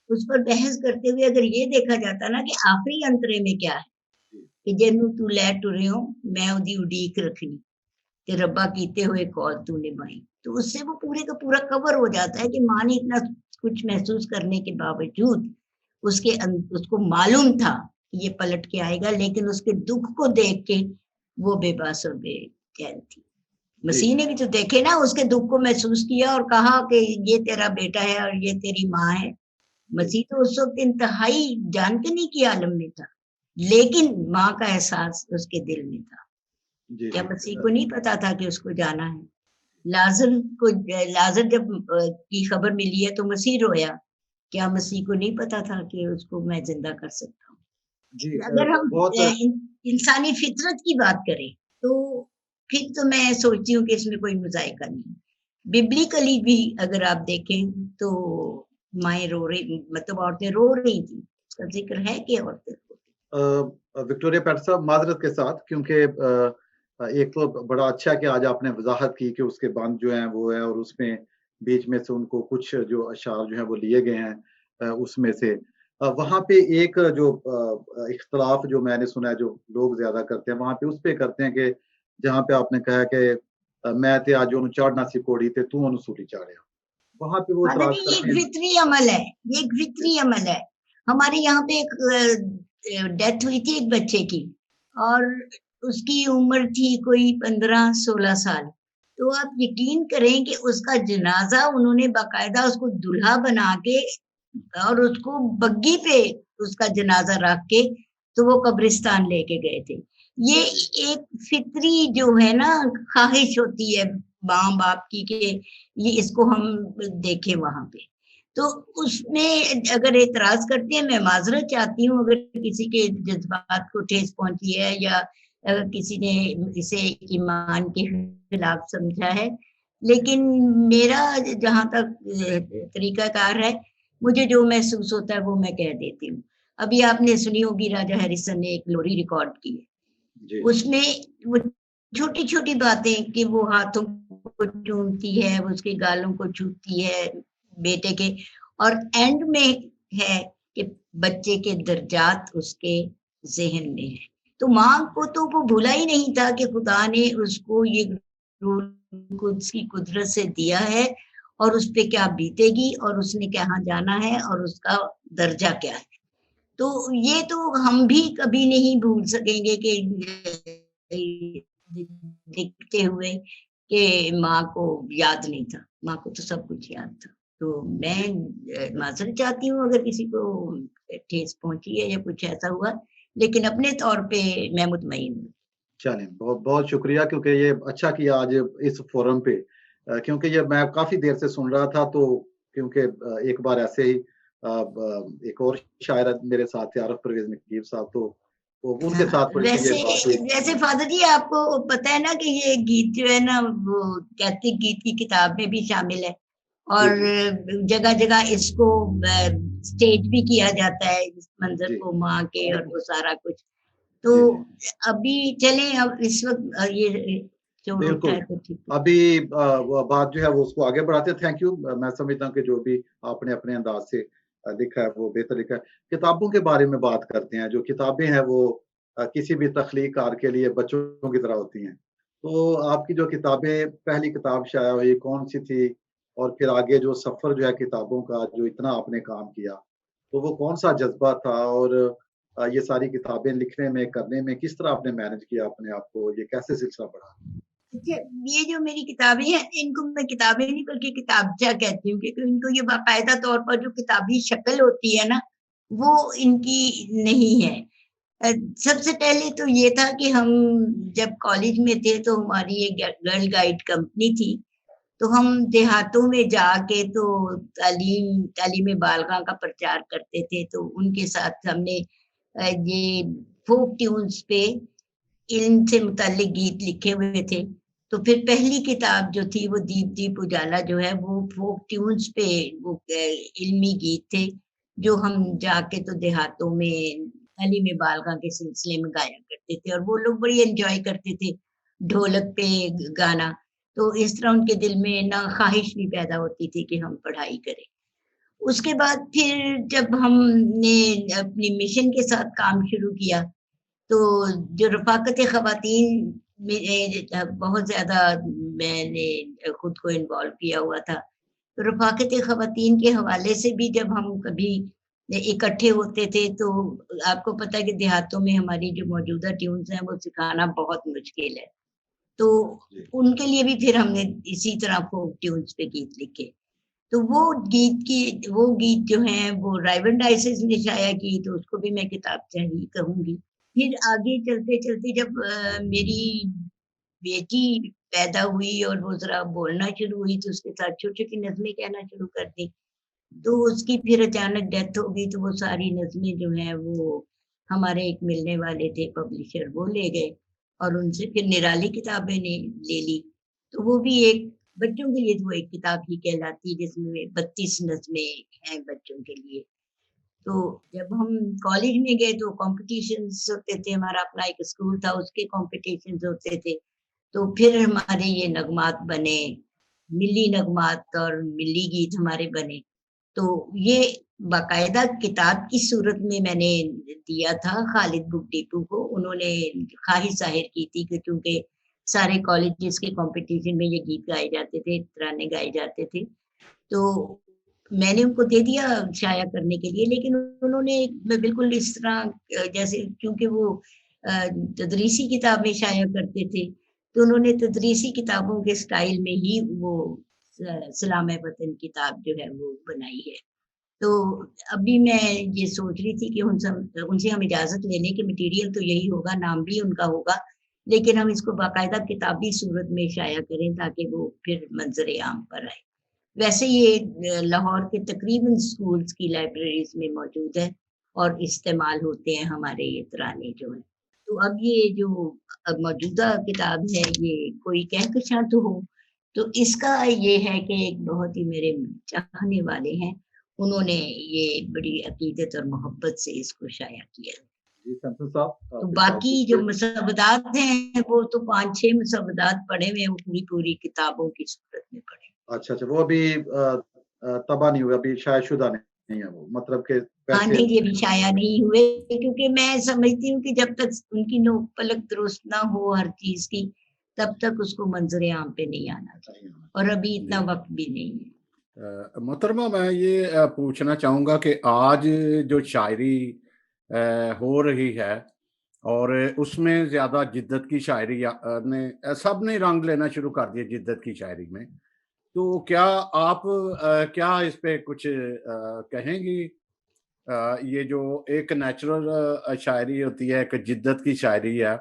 उस पर बहस करते हुए अगर ये देखा जाता ना कि आखिरी अंतरे में क्या है, कि जेनू तू लै टुरियो मैं उदी उड़ीक रखनी ते रब्बा कीते हुए कौल तू निभाई। तो उससे वो पूरे का पूरा कवर हो जाता है कि माँ ने इतना कुछ महसूस करने के बावजूद उसको मालूम था कि ये पलट के आएगा, लेकिन उसके दुःख को देख के वो बेबस और बेचैन थी। मसीह ने भी तो देखे ना, उसके दुःख को महसूस किया और कहा कि ये तेरा बेटा है और ये तेरी माँ है। मसीह तो उस वक़्त इंतहाई जानकनी की आलम में था, लेकिन माँ का एहसास उसके दिल में था। क्या मसीह को नहीं पता था कि उसको जाना है? लाज़र जब की खबर मिली है तो मसीह रोया। क्या मसीह को नहीं पता था कि उसको मैं ज़िंदा कर सकता हूँ? अगर हम इंसानी फितरत की बात करें, तो फिर तो मैं सोचती हूँ कि इसमें कोई मुज़ायका नहीं। बिब्लिकली भी अगर आप देखें तो माएँ रो रही, मतलब औरतें रो रही थी। उसका ज़िक्र है कि औरतें विक्टोरिया पैट साहब, माज़रत के साथ, क्योंकि एक तो बड़ा अच्छा है कि आज आपने वज़ाहत की कि उसके बंद जो हैं वो है और उसमें बीच में से उनको कुछ जो अशआर जो हैं वो लिए गए हैं उसमें से। वहाँ पे एक जो इख्तिलाफ जो मैंने सुना है जो लोग ज़्यादा करते हैं, वहाँ पे उस पे करते हैं कि जहाँ पे आपने कहा कि मैं ते आज उन्हें चढ़ना सी कोड़ी ते तू उन्हें सूली चाढ़िया। वहाँ पे वो ये एक फितरी अमल है, ये एक फितरी अमल है। हमारे यहाँ पे एक डेथ हुई थी एक बच्चे की और उसकी उम्र थी कोई 15-16 साल। तो आप यकीन करें कि उसका जनाज़ा उन्होंने बाकायदा उसको दूल्हा बना के और उसको बग्गी पे उसका जनाज़ा रख के तो वो कब्रिस्तान लेके गए थे। ये एक फितरी जो है ना ख़्वाहिश होती है माँ-बाप की कि ये इसको हम देखें वहाँ पे। तो उसमें अगर एतराज़ करते हैं, मैं माज़रत चाहती हूँ अगर किसी के जज़्बात को ठेस पहुँची है या अगर किसी ने इसे ईमान के खिलाफ समझा है। लेकिन मेरा जहाँ तक तरीक़ाकार है, मुझे जो महसूस होता है वो मैं कह देती हूँ। अभी आपने सुनी होगी राजा हैरिसन ने एक लोरी रिकॉर्ड की है। उसमें वो छोटी-छोटी बातें कि वो हाथों को चूमती है, वो उसके गालों को छूती है बेटे के और एंड में है कि बच्चे के दर्जात उसके ज़हन में है। तो माँ को तो वो भूला ही नहीं था कि खुदा ने उसको ये रूह कुद्स की कुदरत से दिया है और उस पे क्या बीतेगी और उसने कहाँ जाना है और उसका दर्जा क्या है। तो ये तो हम भी कभी नहीं भूल सकेंगे कि दिखते हुए कि माँ को याद नहीं था। माँ को तो सब कुछ याद था। तो मैं माज़रत चाहती हूँ अगर किसी को ठेस पहुँची है या कुछ ऐसा हुआ, लेकिन अपने तौर पे मैं मुतमईन हूँ। चलें, बहुत बहुत शुक्रिया, क्योंकि ये अच्छा किया आज इस फोरम पे, क्योंकि ये मैं काफ़ी देर से सुन रहा था, तो क्योंकि एक बार ऐसे ही एक और शायर मेरे साथ थे, आरिफ परवेज़ नकीब साहब, तो उनके हाँ, साथ थोड़ी-सी ये बात हुई। वैसे फ़ादर जी आपको पता है ना कि ये गीत जो है ना वो कैथलिक गीत की किताब में भी शामिल है जी, और जी। जगह-जगह इसको स्टेज भी किया जाता है इस मंज़र जी। को माँ के और वो सारा कुछ। तो जी, जी। अभी चलें अब इस वक़्त ये शोर उठा बिल्कुल। है तो ठीक है। अभी वो बात जो है वो उसको आगे बढ़ाते हैं। Thank you. मैं समझता हूँ कि जो भी आपने अपने अंदाज़ से लिखा है वो बेहतर लिखा है। किताबों के बारे में बात करते हैं। जो किताबें हैं वो किसी भी तख्लीक़कार के लिए बच्चों की तरह होती हैं। तो आपकी जो किताबें, पहली किताब शाया हुई कौन-सी थी? और फिर आगे जो सफ़र जो है किताबों का, जो इतना आपने काम किया, तो वो कौन-सा जज़्बा था? और ये सारी किताबें लिखने में, करने में किस तरह आपने मैनेज किया अपने आप को? ये कैसे सिलसिला बढ़ा? अच्छा, ये जो मेरी किताबें हैं, इनको मैं किताबें नहीं बल्कि किताबचा कहती हूँ क्योंकि इनको ये बाकायदा तौर पर जो किताबी शक्ल होती है ना, वो इनकी नहीं है। अ, सबसे पहले तो ये था कि हम जब कॉलेज में थे तो हमारी एक गर्ल गाइड कंपनी थी, तो हम देहातों में जाके तो तालीम बालगा का प्रचार करते थे, तो उनके साथ हमने ये फ़ोक ट्यून्स पे इल्म से मुताल्लिक गीत लिखे हुए थे। तो फिर पहली किताब जो थी वो दीप दीप उजाला जो है वो फ़ोक ट्यून्स पे वो इल्मी गीत थे, जो हम जाके तो देहातों में तालीम बालगा के सिलसिले में गाया करते थे और वो लोग बड़ी एन्जॉय करते थे, ढोलक पे गाना। तो इस तरह उनके दिल में ना ख़्वाहिश भी पैदा होती थी कि हम पढ़ाई करें। उसके बाद फिर जब हमने अपनी मिशन के साथ काम शुरू किया, तो जो रफ़ाक़त ख़वातीन में बहुत ज़्यादा मैंने खुद को इन्वॉल्व किया हुआ था। तो रफ़ाक़त ख़वातीन के हवाले से भी जब हम कभी इकट्ठे होते थे, तो आपको पता है कि देहातों में हमारी जो मौजूदा ट्यून्स हैं, वो सिखाना बहुत मुश्किल है। तो जी। उनके लिए भी फिर हमने इसी तरह फ़ोक ट्यून्स पे गीत लिखे। तो वो गीत जो हैं वो राइवन डाइसेस ने शाया की, तो उसको भी मैं किताबचा ही कहूँगी। फिर आगे चलते-चलते जब मेरी बेटी पैदा हुई और वो ज़रा बोलना शुरू हुई, तो उसके साथ छोटी-छोटी नज़में कहना शुरू कर दी। तो उसकी फिर अचानक डेथ हो गई, तो वो सारी नज़में जो हैं वो हमारे एक मिलने वाले थे पब्लिशर, वो ले गए और उनसे फिर निराली किताबें ने ले ली। तो वो भी एक बच्चों के लिए तो वो एक किताब ही कहलाती है जिसमें 32 नज़में हैं बच्चों के लिए। तो जब हम कॉलेज में गए तो कॉम्पिटिशन्स होते थे, हमारा अपना एक स्कूल था, उसके कॉम्पिटिशन्स होते थे। तो फिर हमारे ये नगमात बने, मिली नगमात और मिली गीत हमारे बने। तो ये बाकायदा किताब की सूरत में मैंने दिया था खालिद बुक डिपो को। उन्होंने ख़्वाहिश ज़ाहिर की थी कि चूँकि सारे कॉलेजेस के कॉम्पिटिशन में ये गीत गाए जाते थे, तराने गाए जाते थे। तो मैंने उनको दे दिया शाया करने के लिए, लेकिन उन्होंने बिल्कुल इस तरह जैसे क्योंकि वो अ, तदरीसी किताबें शाया करते थे, तो उन्होंने तदरीसी किताबों के स्टाइल में ही वो सलाम-ए वतन किताब जो है वो बनाई है। तो अभी मैं ये सोच रही थी कि उनसे हम इजाज़त ले लें कि मटीरियल तो यही होगा, नाम भी उनका होगा, लेकिन हम इसको बाकायदा किताबी सूरत में शाया करें ताकि वो फिर मंज़र आम पर आए। वैसे ये लाहौर के तकरीबन स्कूल्स की लाइब्रेरीज़ में मौजूद है और इस्तेमाल होते हैं हमारे ये तराने जो हैं। तो अब ये जो मौजूदा किताब है ये कोई कहकशां तो हो, तो इसका ये है कि एक बहुत ही मेरे चाहने वाले हैं, उन्होंने ये बड़ी अक़ीदत और मोहब्बत से इसको शाया किया। जी, सैमसन साहब, तो आपके सवाल बाकी जो पूछिए। मुसव्वदात हैं, वो तो 5-6 मुसव्वदात पढ़े हुए हैं, वो पूरी-पूरी किताबों की सूरत में पढ़े। अच्छा, अच्छा, वो अभी तबाह नहीं हुए, अभी शायदशुदा नहीं नहीं है वो, मतलब कि हाँ वैसे नहीं, ये भी शाया नहीं हुए, क्योंकि मैं समझती हूँ कि जब तक उनकी नोक पलक दुरुस्त ना हो हर चीज की, तब तक उसको मंजर आम पे नहीं आना चाहिए, और अभी इतना जी। वक्त भी नहीं है। मोहतरमा, मैं ये पूछना चाहूँगा कि आज जो शायरी हो रही है और उसमें ज़्यादा जिद्दत की शायरी ने सब ने रंग लेना शुरू कर दिया जिद्दत की शायरी में, तो क्या आप क्या इस पे कुछ कहेंगी? ये जो एक नेचुरल शायरी होती है, एक जिद्दत की शायरी है,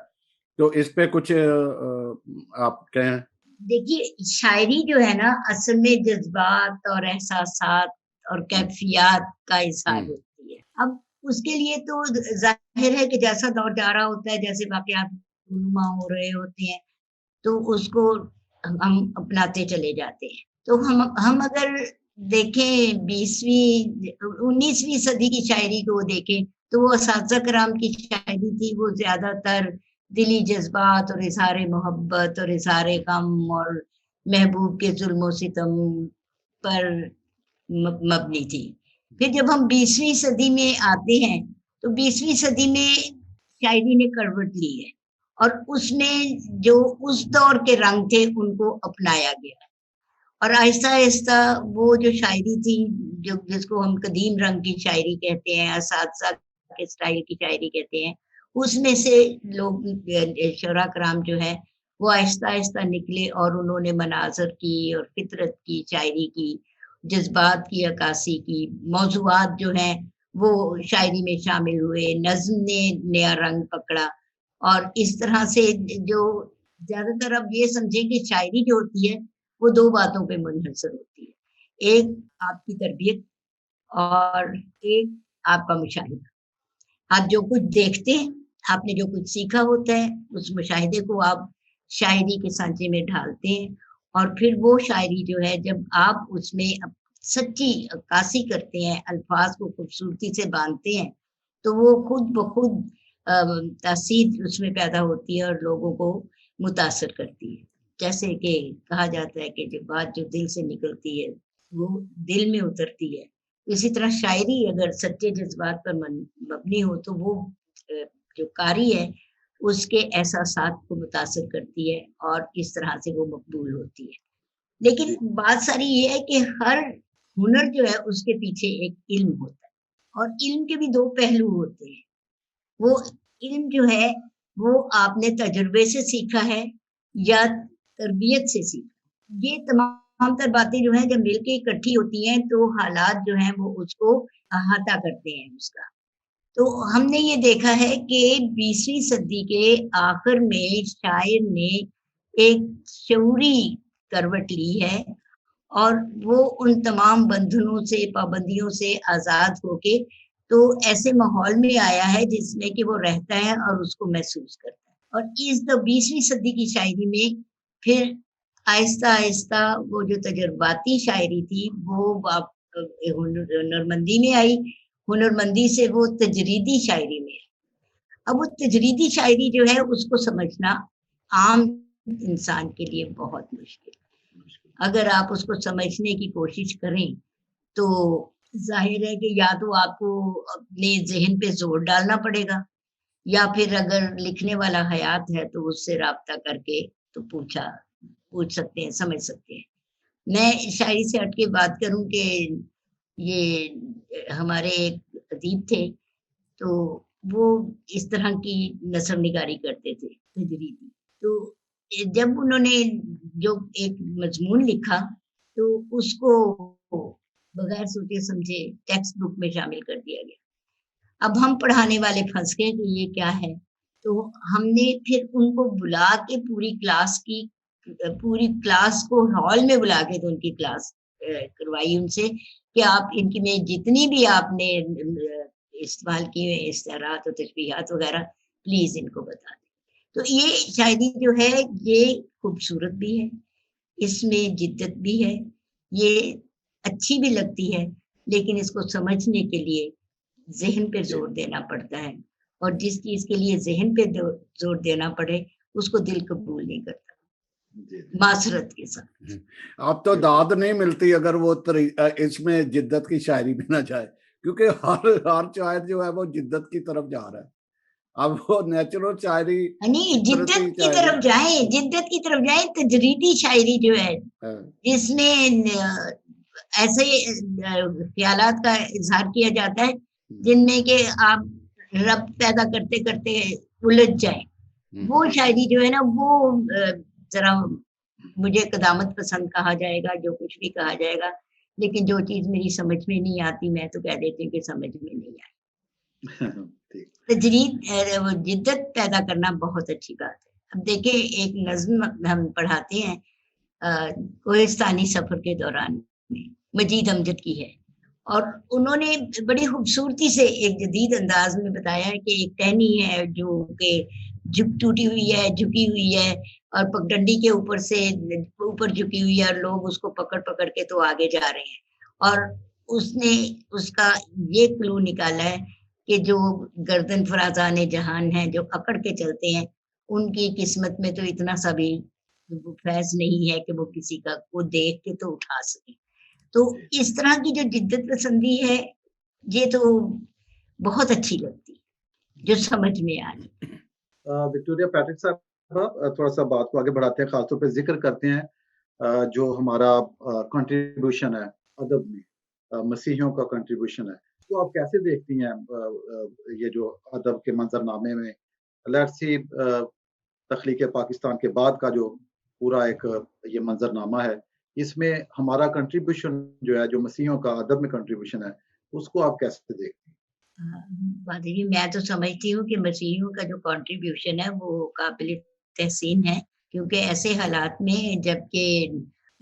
तो इस पे कुछ आप कहें? देखिए, शायरी जो है ना, असल में जज्बात और एहसासात और कैफियत का इजहार हुँ, होती है। अब उसके लिए तो जाहिर है कि जैसा दौर जा रहा होता है, जैसे वाकयात रूनुमा हो रहे होते हैं, तो उसको हम अपनाते चले जाते हैं। तो हम अगर देखें 20वीं 19वीं सदी की शायरी को देखें, तो वो असातिज़ा कराम की शायरी थी, वो ज़्यादातर दिली जज़्बात और इज़हार मोहब्बत और इज़हार गम और महबूब के ज़ुल्म सितम पर मबनी थी। फिर जब हम 20वीं सदी में आते हैं, तो 20वीं सदी में शायरी ने करवट ली है, और उसमें जो उस दौर के रंग थे उनको अपनाया गया, और आहिस्ता-आहिस्ता वो जो शायरी थी, जो जिसको हम कदीम रंग की शायरी कहते हैं, असातिज़ा के स्टाइल की शायरी कहते हैं, उसमें से लोग शोरा कराम जो है, वो आहिस्ता-आहिस्ता निकले और उन्होंने मनाज़र की और फ़ितरत की शायरी की, जज़्बात की अक्कासी की, मौज़ूआत जो हैं, वो शायरी में शामिल हुए, नज़्म ने नया रंग पकड़ा, और इस तरह से जो ज़्यादातर अब ये समझें कि शायरी जो होती है, वो 2 बातों पे मुनहसर होती है। एक आपकी तरबियत, और एक आपका मुशाहिदा। आप जो कुछ देखते हैं, आपने जो कुछ सीखा होता है, उस मुशाहिदे को आप शायरी के सांचे में ढालते हैं, और फिर वो शायरी जो है, जब आप उसमें सच्ची अक्कासी करते हैं, अल्फाज़ को खूबसूरती से बाँधते हैं, तो वो खुद ब खुद तासीर उसमें पैदा होती है और लोगों को मुतासिर करती है। जैसे कि कहा जाता है कि जो बात जो दिल से निकलती है, वो दिल में उतरती है। इसी तरह शायरी अगर सच्चे जज़्बात पर मबनी हो, तो वो जो कारी है, उसके एहसासात को मुतासिर करती है, और इस तरह से वो मकबूल होती है। लेकिन जी, बात सारी ये है कि हर हुनर जो है, उसके पीछे एक इल्म होता है, और इल्म के भी 2 पहलू होते हैं। वो इल्म जो है, वो आपने तजुर्बे से सीखा है या तरबियत से सीखा। ये तमाम तर बातें जो हैं, जब मिलके इकट्ठी होती हैं, तो हालात जो हैं, वो उसको अहाता करते हैं उसका। तो हमने ये देखा है कि 20वीं सदी के आखिर में शायर ने एक शऊरी करवट ली है, और वो उन तमाम बंधनों से, पाबंदियों से आज़ाद होके, तो ऐसे माहौल में आया है जिसमें कि वो रहता है और उसको महसूस करता है। और इस 20वीं सदी की शायरी में फिर आहिस्ता-आहिस्ता वो जो तजुर्बाती शायरी थी, वो हुनरमंदी में आई, हुनरमंदी से वो तजरीदी शायरी में आई। अब वो तजरीदी शायरी जो है, उसको समझना आम इंसान के लिए बहुत मुश्किल है। अगर आप उसको समझने की कोशिश करें, तो ज़ाहिर है कि या तो आपको अपने ज़हन पे ज़ोर डालना पड़ेगा, या फिर अगर लिखने वाला हयात है, तो उससे राब्ता करके तो पूछ सकते हैं, समझ सकते हैं। मैं शायरी से हट के बात करूँ कि ये हमारे एक अदीब थे, तो वो इस तरह की नस्र निगारी करते थे, तजरीदी। तो जब उन्होंने जो एक मज़मून लिखा, तो उसको बगैर सोचे समझे टेक्स्ट बुक में शामिल कर दिया गया। अब हम पढ़ाने वाले फँस गए कि ये क्या है? तो हमने फिर उनको बुला के पूरी क्लास को हॉल में बुला के, तो उनकी क्लास करवाई उनसे कि आप इनकी में जितनी भी आपने इस्तेमाल किए हुए इश्तिहारात और तशबीहात वगैरह, प्लीज़ इनको बता दें। तो ये शायरी जो है, ये खूबसूरत भी है, इसमें जिद्दत भी है, ये अच्छी भी लगती है, लेकिन इसको समझने के लिए ज़हन पे जी, ज़ोर देना पड़ता है, और जिस चीज़ के लिए ज़हन पे ज़ोर देना पड़े, उसको दिल कबूल नहीं करता, जी, जी, माज़रत के साथ। अब तो बिल्कुल। दाद नहीं मिलती अगर वो इसमें जिद्दत की शायरी भी ना जाए। क्योंकि हर शायर जो है वो जिद्दत की तरफ जा रहा है। अब वो नेचुरल शायरी, नहीं, जिद्दत फितरती की शायरी, तरफ जाएं, जिद्दत की तरफ जाएं, तजरीदी शायरी जो है हाँ, जिसमें ऐसे ख्यालात का इजहार किया जाता है जिनमें कि आप रब्त पैदा करते करते उलझ जाए, वो शायरी जो है ना वो जरा मुझे कदामत पसंद कहा जाएगा, जो कुछ भी कहा जाएगा, लेकिन जो चीज मेरी समझ में नहीं आती मैं तो कह देती हूँ कि समझ में नहीं आई। ठीक। तजरीद वो जिद्दत पैदा करना बहुत अच्छी बात है। अब देखिए एक नज्म हम पढ़ाते हैं कोहिस्तानी सफर के दौरान में, मजीद अमजद की है, और उन्होंने बड़ी खूबसूरती से एक जदीद अंदाज में बताया है कि एक टहनी है जो कि टूटी हुई है, झुकी हुई है, और पगडंडी के ऊपर से ऊपर झुकी हुई है, और लोग उसको पकड़ पकड़ के तो आगे जा रहे हैं, और उसने उसका ये क्लू निकाला है कि जो गर्दन फराजान जहान है, जो अकड़ के चलते हैं, उनकी किस्मत में तो इतना सा भी फैज नहीं है कि वो किसी का को देख के तो उठा सके। तो इस तरह की जो जिद्दत पसंदी है, ये तो बहुत अच्छी लगती है, जो समझ में आ रही। विक्टोरिया पैट्रिक साहब, थोड़ा सा बात को आगे बढ़ाते हैं, खासतौर पे जिक्र करते हैं जो हमारा कंट्रीब्यूशन है अदब में, मसीहियों का कंट्रीब्यूशन है, तो आप कैसे देखती हैं ये जो अदब के मंजरनामे में लेट्स सी तख्लीक पाकिस्तान के बाद का जो पूरा एक ये मंजरनामा है, इसमें हमारा कंट्रीब्यूशन जो है, जो मसीहियों का अदब में कंट्रीब्यूशन है, उसको आप कैसे देखती हैं? जी, मैं तो समझती हूँ कि मसीहियों का जो कंट्रीब्यूशन है वो काबिल तहसीन है, क्योंकि ऐसे हालात में जबकि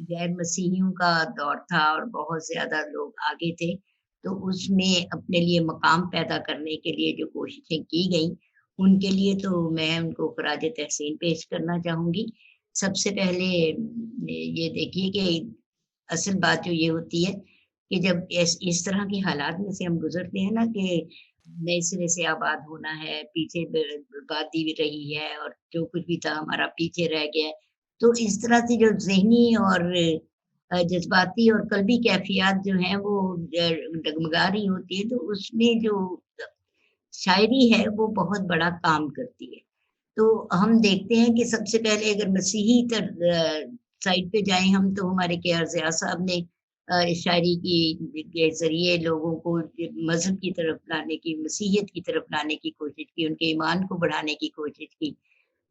गैर मसीहियों का दौर था और बहुत ज्यादा लोग आगे थे, तो उसमें अपने लिए मकाम पैदा करने के लिए जो कोशिशें की गई, उनके लिए तो मैं उनको खराज तहसीन पेश करना चाहूंगी। सबसे पहले ये देखिए कि असल बात जो ये होती है कि जब इस तरह के हालात में से हम गुजरते हैं ना कि नए सिरे से आबाद होना है, पीछे बर्बादी भी रही है और जो कुछ भी था हमारा पीछे रह गया है, तो इस तरह से जो ज़हनी और जज़्बाती और क़ल्बी कैफ़ियत जो हैं वो डगमगा रही होती है, तो उसमें जो शायरी है वो बहुत बड़ा काम करती है। तो हम देखते हैं कि सबसे पहले अगर मसीही साइड पे जाएँ हम, तो हमारे के.आर. ज़िया साहब ने शायरी के ज़रिए लोगों को मज़हब की तरफ लाने की, मसीहियत की तरफ लाने की कोशिश की, उनके ईमान को बढ़ाने की कोशिश की।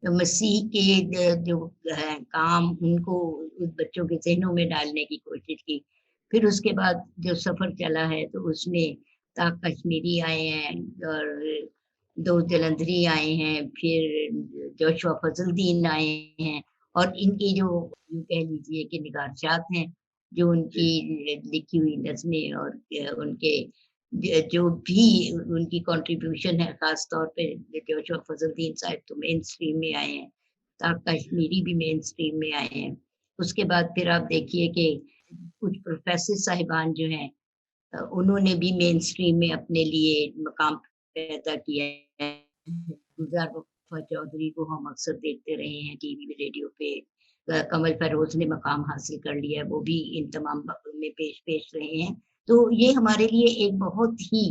तो मसीह के जो है काम, उनको उस बच्चों के ज़हनों में डालने की कोशिश की। फिर उसके बाद जो सफ़र चला है, तो उसमें ताक़ कश्मीरी आए हैं और दोस्त जलंधरी आए हैं, फिर जोशुआ फज़लुद्दीन आए हैं, और इनकी जो यूँ कह लीजिए कि निगारशात हैं, जो उनकी लिखी हुई नज़में और उनके जो भी उनकी कंट्रीब्यूशन है, ख़ास तौर पे जोशुआ फज़लुद्दीन साहब तो मेन स्ट्रीम में आए हैं, ताक़ कश्मीरी भी मेन स्ट्रीम में आए हैं। उसके बाद फिर आप देखिए कि कुछ प्रोफ़ेसर साहिबान जो हैं, उन्होंने भी मेन स्ट्रीम में अपने लिए मकाम पैदा किया है। गुलज़ार वफ़ा चौधरी को हम अक्सर देखते रहे हैं टीवी, रेडियो पे। कमल फ़ेरोज़ ने मकाम हासिल कर लिया है, वो भी इन तमाम में पेश रहे हैं। तो ये हमारे लिए एक बहुत ही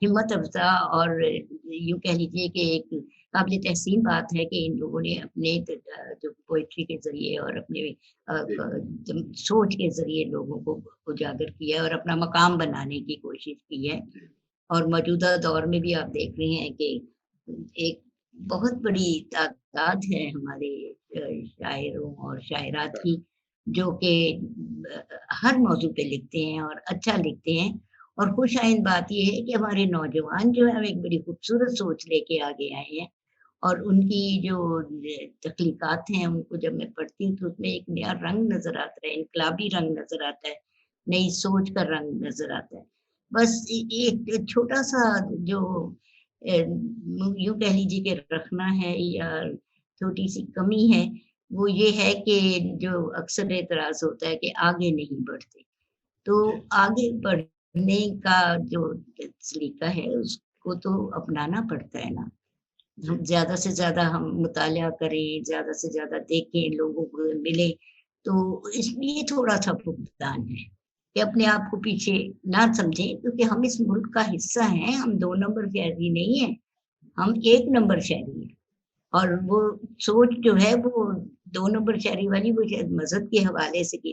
हिम्मत अफ़ज़ा और यूँ कह लीजिए कि एक काबिल तहसीन बात है कि इन लोगों ने अपने जो पोएट्री के ज़रिए और अपने सोच के ज़रिए लोगों को उजागर किया है और अपना मकाम बनाने की कोशिश की है। और मौजूदा दौर में भी आप देख रहे हैं कि एक बहुत बड़ी तादाद है हमारे शायरों और शायरात की, जो कि हर मौज़ू पे लिखते हैं और अच्छा लिखते हैं। और खुशाइंद बात ये है कि हमारे नौजवान जो हैं, एक बड़ी खूबसूरत सोच लेके आगे आए हैं, और उनकी जो तख्लीक़ात हैं, उनको जब मैं पढ़ती हूँ, तो उसमें एक नया रंग नज़र आता है, इनकलाबी रंग नज़र आता है, नई सोच का रंग नज़र आता है। बस एक छोटा-सा जो यूँ कह लीजिए कि रखना है या छोटी-सी कमी है, वो ये है कि जो अक्सर एतराज़ होता है कि आगे नहीं बढ़ते। तो आगे बढ़ने का जो सलीका है, उसको तो अपनाना पड़ता है ना। हम ज़्यादा से ज़्यादा हम मुतालिया करें, ज़्यादा से ज़्यादा देखें, लोगों को मिलें, तो इसलिए थोड़ा-सा भुगतान है کہ اپنے آپ کو پیچھے نہ سمجھیں، کیونکہ ہم اس ملک کا حصہ ہیں، ہم 2 نمبر شہری نہیں ہیں، ہم 1 نمبر شہری ہیں. اور وہ سوچ جو ہے وہ 2 نمبر شہری والی وہ شاید مذہب کے حوالے سے کی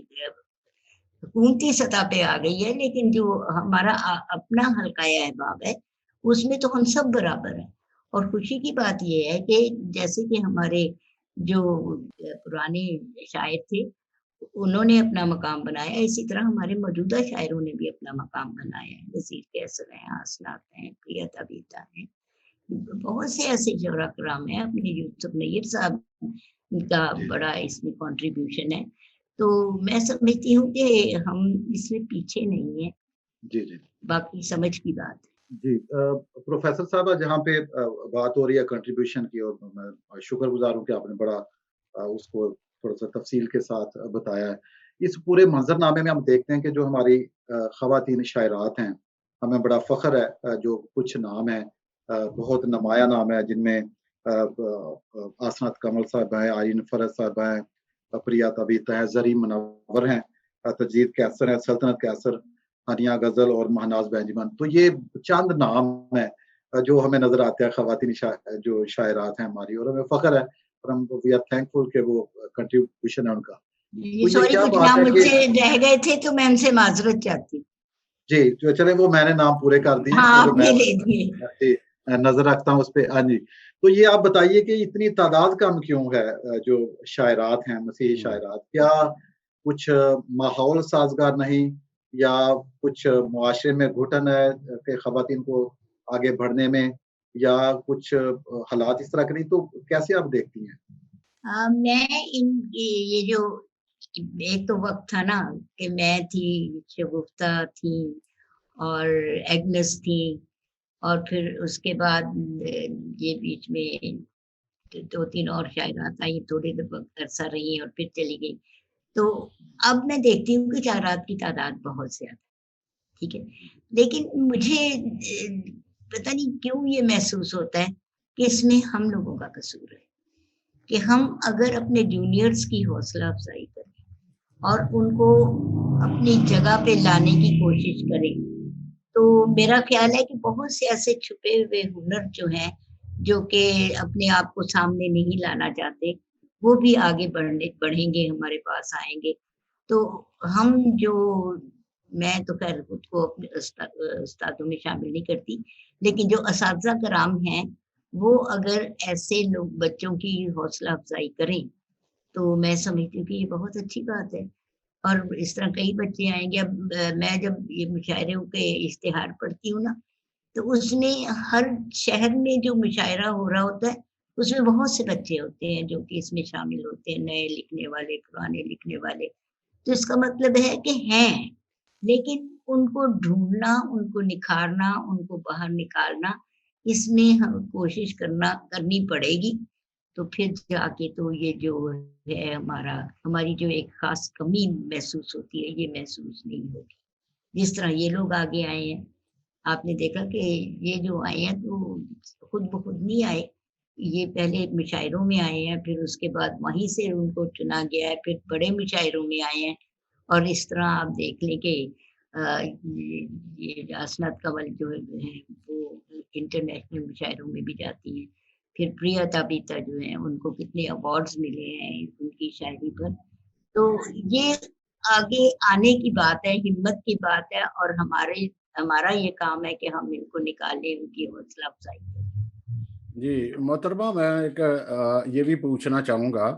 حکومتی سطح پہ آ گئی ہے، لیکن جو ہمارا اپنا حلقہ احباب ہے اس میں تو ہم سب برابر ہیں. اور خوشی کی بات یہ ہے کہ جیسے کہ ہمارے جو پرانے شاعر تھے انہوں نے اپنا مقام بنایا، اسی طرح ہمارے موجودہ شاعروں نے بھی اپنا مقام بنایا ہے. نذیر کیسر ہیں، حسنات ہیں، پریتا بیتا ہیں، بہت سے ایسے شعراء کرام ہیں. اپنے یوسف نیر صاحب کا بڑا اس میں کنٹریبیوشن ہے. تو میں سمجھتی ہوں کہ ہم اس میں پیچھے نہیں ہیں. جی جی باقی سمجھ کی بات ہے. جی پروفیسر صاحبہ، جہاں پہ بات ہو رہی ہے کنٹریبیوشن کی، اور میں شکر گزار ہوں کہ آپ نے بڑا اس کو تھوڑا سا تفصیل کے ساتھ بتایا ہے. اس پورے منظر نامے میں ہم دیکھتے ہیں کہ جو ہماری خواتین شاعرات ہیں، ہمیں بڑا فخر ہے جو کچھ نام ہیں، بہت نمایاں نام ہے، جن میں آسنات کمل صاحب ہیں، آئین فرض صاحب ہیں، پریتا بیتا ہے، زرین منور ہیں، تجدید کیسر ہیں، سلطنت کیسر، ہانیہ غزل اور مہناز بینجمن. تو یہ چند نام ہیں جو ہمیں نظر آتے ہیں خواتین جو شاعرات ہیں ہماری، اور ہمیں فخر ہے اور ہم وی آر تھینکفل کہ وہ کنٹریبیوشن ہے ان کا. تو یہ سوری کیا کچھ بات نام ہے مجھ کہ سے رہ گئے تھے تو میں ان سے معذرت چاہتی ہوں. جی چلے وہ میں نے نام پورے کر دیے، ہاں اور آپ میں نے لے دیے. نظر رکھتا ہوں اس پہ. ہاں جی، تو یہ آپ بتائیے کہ اتنی تعداد کم کیوں ہے جو شاعرات ہیں، مسیحی شاعرات؟ کیا کچھ ماحول سازگار نہیں، یا کچھ معاشرے میں گھٹن ہے کہ خواتین کو آگے بڑھنے میں، یا کچھ حالات اس طرح کے نہیں؟ تو کیسے آپ دیکھتی ہیں؟ میں یہ جو ایک تو وقت تھا نا کہ میں تھی، شگفتہ تھی، اور ایگنس تھی، اور پھر اس کے بعد یہ بیچ میں 2-3 اور شاعرات آئی، تھوڑے وقت عرصہ رہی اور پھر چلی گئی. تو اب میں دیکھتی ہوں کہ شاعرات کی تعداد بہت زیادہ، ٹھیک ہے، لیکن مجھے پتہ نہیں کیوں یہ محسوس ہوتا ہے کہ اس میں ہم لوگوں کا قصور ہے، کہ ہم اگر اپنے جونیئرز کی حوصلہ افزائی کریں اور ان کو اپنی جگہ پہ لانے کی کوشش کریں، تو میرا خیال ہے کہ بہت سے ایسے چھپے ہوئے ہنر جو ہیں، جو کہ اپنے آپ کو سامنے نہیں لانا چاہتے، وہ بھی آگے بڑھیں گے، ہمارے پاس آئیں گے. تو ہم جو، میں تو خیر خود کو اپنے استادوں میں شامل نہیں کرتی، لیکن جو اساتذہ کرام ہیں وہ اگر ایسے لوگ بچوں کی حوصلہ افزائی کریں تو میں سمجھتی ہوں کہ یہ بہت اچھی بات ہے. اور اس طرح کئی بچے آئیں گے. اب میں جب یہ مشاعروں کے اشتہار پڑھتی ہوں نا، تو اس میں ہر شہر میں جو مشاعرہ ہو رہا ہوتا ہے اس میں بہت سے بچے ہوتے ہیں جو کہ اس میں شامل ہوتے ہیں، نئے لکھنے والے، پرانے لکھنے والے. تو اس کا مطلب ہے کہ ہیں، لیکن ان کو ڈھونڈنا، ان کو نکھارنا، ان کو باہر نکالنا، اس میں ہم کوشش کرنی پڑے گی. تو پھر جا کے تو یہ جو ہے ہماری جو ایک خاص کمی محسوس ہوتی ہے، یہ محسوس نہیں ہوگی. جس طرح یہ لوگ آگے آئے ہیں، آپ نے دیکھا کہ یہ جو آئے ہیں تو خود بخود نہیں آئے، یہ پہلے مشاعروں میں آئے ہیں، پھر اس کے بعد وہیں سے ان کو چنا گیا ہے، پھر بڑے مشاعروں میں آئے ہیں. اور اس طرح آپ دیکھ لیں کہ یہ آسنات کمل جو ہے وہ انٹرنیشنل مشاعروں میں بھی جاتی ہیں. پھر پریتا بیتا جو ہیں ان کو کتنے ایوارڈز ملے ہیں ان کی شاعری پر. تو یہ آگے آنے کی بات ہے، ہمت کی بات ہے، اور ہمارا یہ کام ہے کہ ہم ان کو نکالیں، ان کی حوصلہ افزائی کریں. جی محترمہ، میں ایک یہ بھی پوچھنا چاہوں گا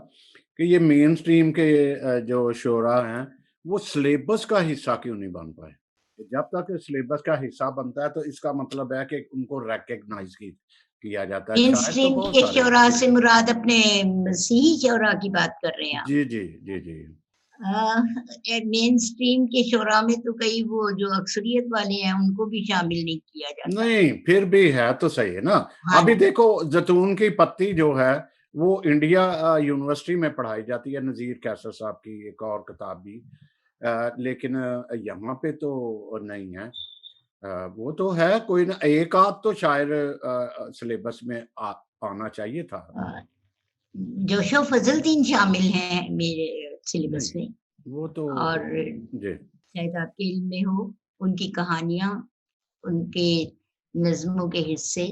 کہ یہ مین سٹریم کے جو شعراء ہیں وہ سلیبس کا حصہ کیوں نہیں بن پائے؟ جب تک سلیبس کا حصہ بنتا ہے تو اس کا مطلب ہے کہ ان کو ریکگنائز کیا جاتا ہے. مین شاید تو سٹریم بہت کے سارے شعراء سے مراد اپنے مسیحی شعراء کی بات کر رہے ہیں آپ؟ جی جی جی جی مین سٹریم کے شعراء میں تو کئی وہ جو اکثریت والے ہیں ان کو بھی شامل نہیں کیا جاتا. نہیں، پھر بھی ہے تو صحیح ہے نا. ہاں ابھی دیکھو زیتون کی پتی جو ہے وہ انڈیا یونیورسٹی میں پڑھائی جاتی ہے، نذیر کیسر صاحب کی ایک اور کتاب بھی، لیکن یہاں پہ تو نہیں ہے. وہ تو ہے کوئی نہ ایک آدھ تو شاعر سلیبس میں آنا چاہیے تھا. جوشو فضل دین شامل ہیں میرے سلیبس میں. وہ تو اور جی शायद आपके इल्म में हो, उनकी कहानियाँ, उनके नज़्मों के हिस्से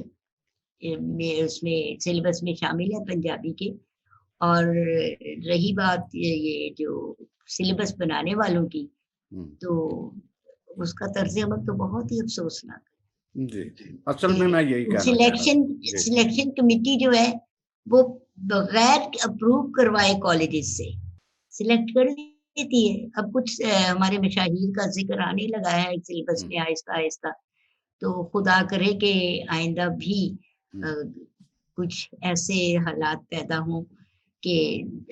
में उसमें सिलेबस में शामिल है पंजाबी के। और रही बात ये जो सिलेबस बनाने वालों की, तो उसका तर्ज अमल तो बहुत ही अफसोसनाक है। जी, असल में मैं यही कहना चाह रहा था। जी। सिलेक्शन कमेटी जो है वो बगैर अप्रूव करवाए कॉलेजेस से सिलेक्ट कर देती है। अब कुछ हमारे मशाहिर का जिक्र आने लगा है सिलेबस में आहिस्ता आहिस्ता, तो खुदा करे कि आइंदा भी कुछ ऐसे हालात पैदा हों कि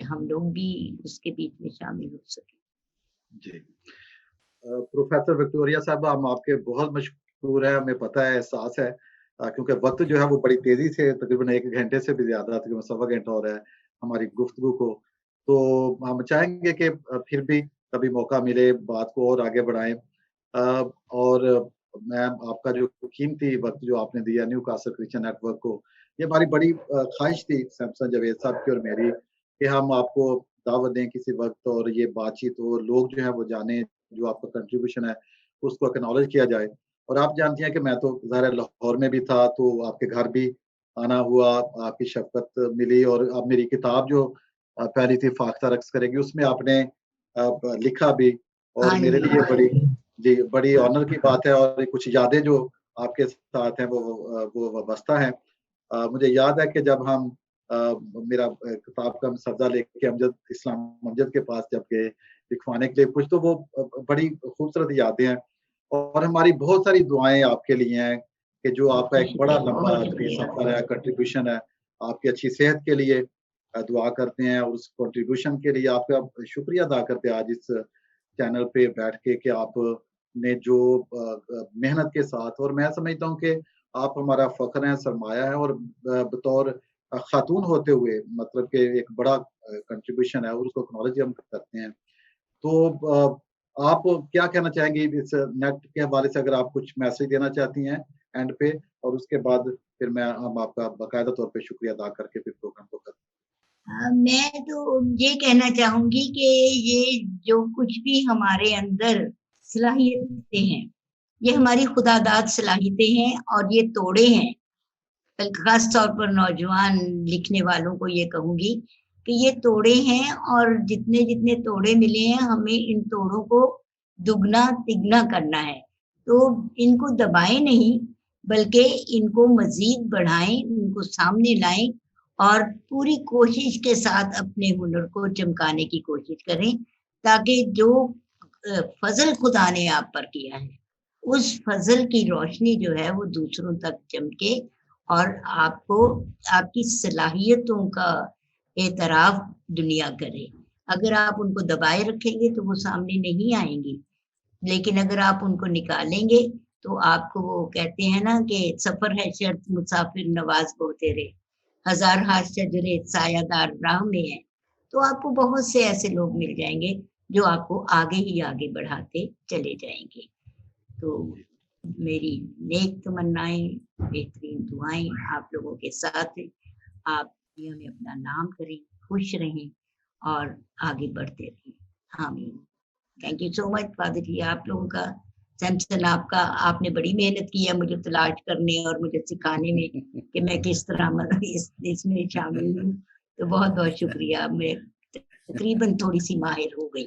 हम लोग भी उसके बीच में शामिल हो सकें। जी प्रोफेसर विक्टोरिया साहब, हम आपके बहुत मशहूर है, हमें पता है, एहसास है, क्योंकि वक्त जो है वो बड़ी तेजी से तकरीबन 1 घंटे से भी ज्यादा, तकरीबन 1.25 घंटा हो रहा है हमारी गुफ्तगू को। तो हम चाहेंगे कि फिर भी कभी मौका मिले बात को और आगे बढ़ाएं। और मैं आपका जो कीमती वक्त जो आपने दिया न्यू कासल क्रिश्चियन नेटवर्क को, ये हमारी बड़ी ख्वाहिश थी सैमसन जावेद साहब की और मेरी, कि हम आपको दावत दें किसी वक्त और ये बातचीत हो, लोग जो है वो जाने जो आपका कंट्रीब्यूशन है उसको एक्नॉलेज किया जाए। और आप जानती हैं कि मैं तो ज़ाहिर है लाहौर में भी था, तो आपके घर भी आना हुआ, आपकी शफ़क़त मिली, और अब मेरी किताब जो पहली थी फाख्ता रक्स करेगी, उसमें आपने लिखा भी, और हाँ मेरे जी। लिए बड़ी बड़ी ऑनर की बात है, और कुछ यादें जो आपके साथ हैं वो वाबस्ता हैं। मुझे याद है कि जब हम मेरा किताब का सब्जा लेके अमजद इस्लाम अमजद के पास जब गए लिखवाने के लिए कुछ, तो वो बड़ी खूबसूरत यादें हैं, और हमारी बहुत सारी दुआएं आपके लिए हैं कि जो आपका एक बड़ा लंबा सफर है, कंट्रीब्यूशन है, आपकी अच्छी सेहत के लिए दुआ करते हैं, और उस कंट्रीब्यूशन के लिए आपका शुक्रिया अदा करते हैं आज इस चैनल पे बैठ के, कि आपने जो मेहनत के साथ, और मैं समझता हूँ कि आप हमारा फख्र है, सरमाया है, और बतौर खातून होते हुए मतलब कि एक बड़ा कंट्रीब्यूशन है, और उसको एक्नॉलेज हम करते हैं। तो आप क्या कहना चाहेंगे इस नेट के हवाले से, अगर आप कुछ मैसेज देना चाहती हैं एंड पे, और उसके बाद फिर हम आपका बाकायदा तौर पे शुक्रिया अदा करके फिर प्रोग्राम को करते मैं तो ये कहना चाहूंगी कि ये जो कुछ भी हमारे अंदर सलाहियतें हैं, ये हमारी खुदादाद सलाहियतें हैं, और ये तोड़े हैं। खास तौर पर नौजवान लिखने वालों को ये कहूंगी कि ये तोड़े हैं, और जितने जितने तोड़े मिले हैं हमें इन तोड़ों को दुगना तिगना करना है। तो इनको दबाएं नहीं, बल्कि इनको मजीद बढ़ाएं, उनको सामने लाएं, और पूरी कोशिश के साथ अपने हुनर को चमकाने की कोशिश करें, ताकि जो फजल खुदा ने आप पर किया है, उस फजल की रोशनी जो है वो दूसरों तक चमके, और आपको आपकी सलाहियतों का एतराफ़ दुनिया करे। अगर आप उनको दबाए रखेंगे तो वो सामने नहीं आएँगी, लेकिन अगर आप उनको निकालेंगे तो आपको, वो कहते हैं ना कि सफ़र है शर्त मुसाफिर नवाज़ गो तेरे, हज़ार हाथ शजरे सायादार राह में है। तो आपको बहुत से ऐसे लोग मिल जाएँगे जो आपको आगे ही आगे बढ़ाते चले जाएँगे। तो मेरी नेक तमन्नाएँ, बेहतरीन दुआएँ आप लोगों के साथ हैं। आप दुनिया में अपना नाम करें, खुश रहें और आगे बढ़ते रहें। आमीन। Thank you so much father ji, आप लोगों का, सैमसन आपका, आपने बड़ी मेहनत की है मुझे तलाश करने और मुझे सिखाने में कि मैं किस तरह इसमें शामिल हूँ। तो बहुत-बहुत शुक्रिया। मैं तकरीबन थोड़ी-सी माहिर हो गई।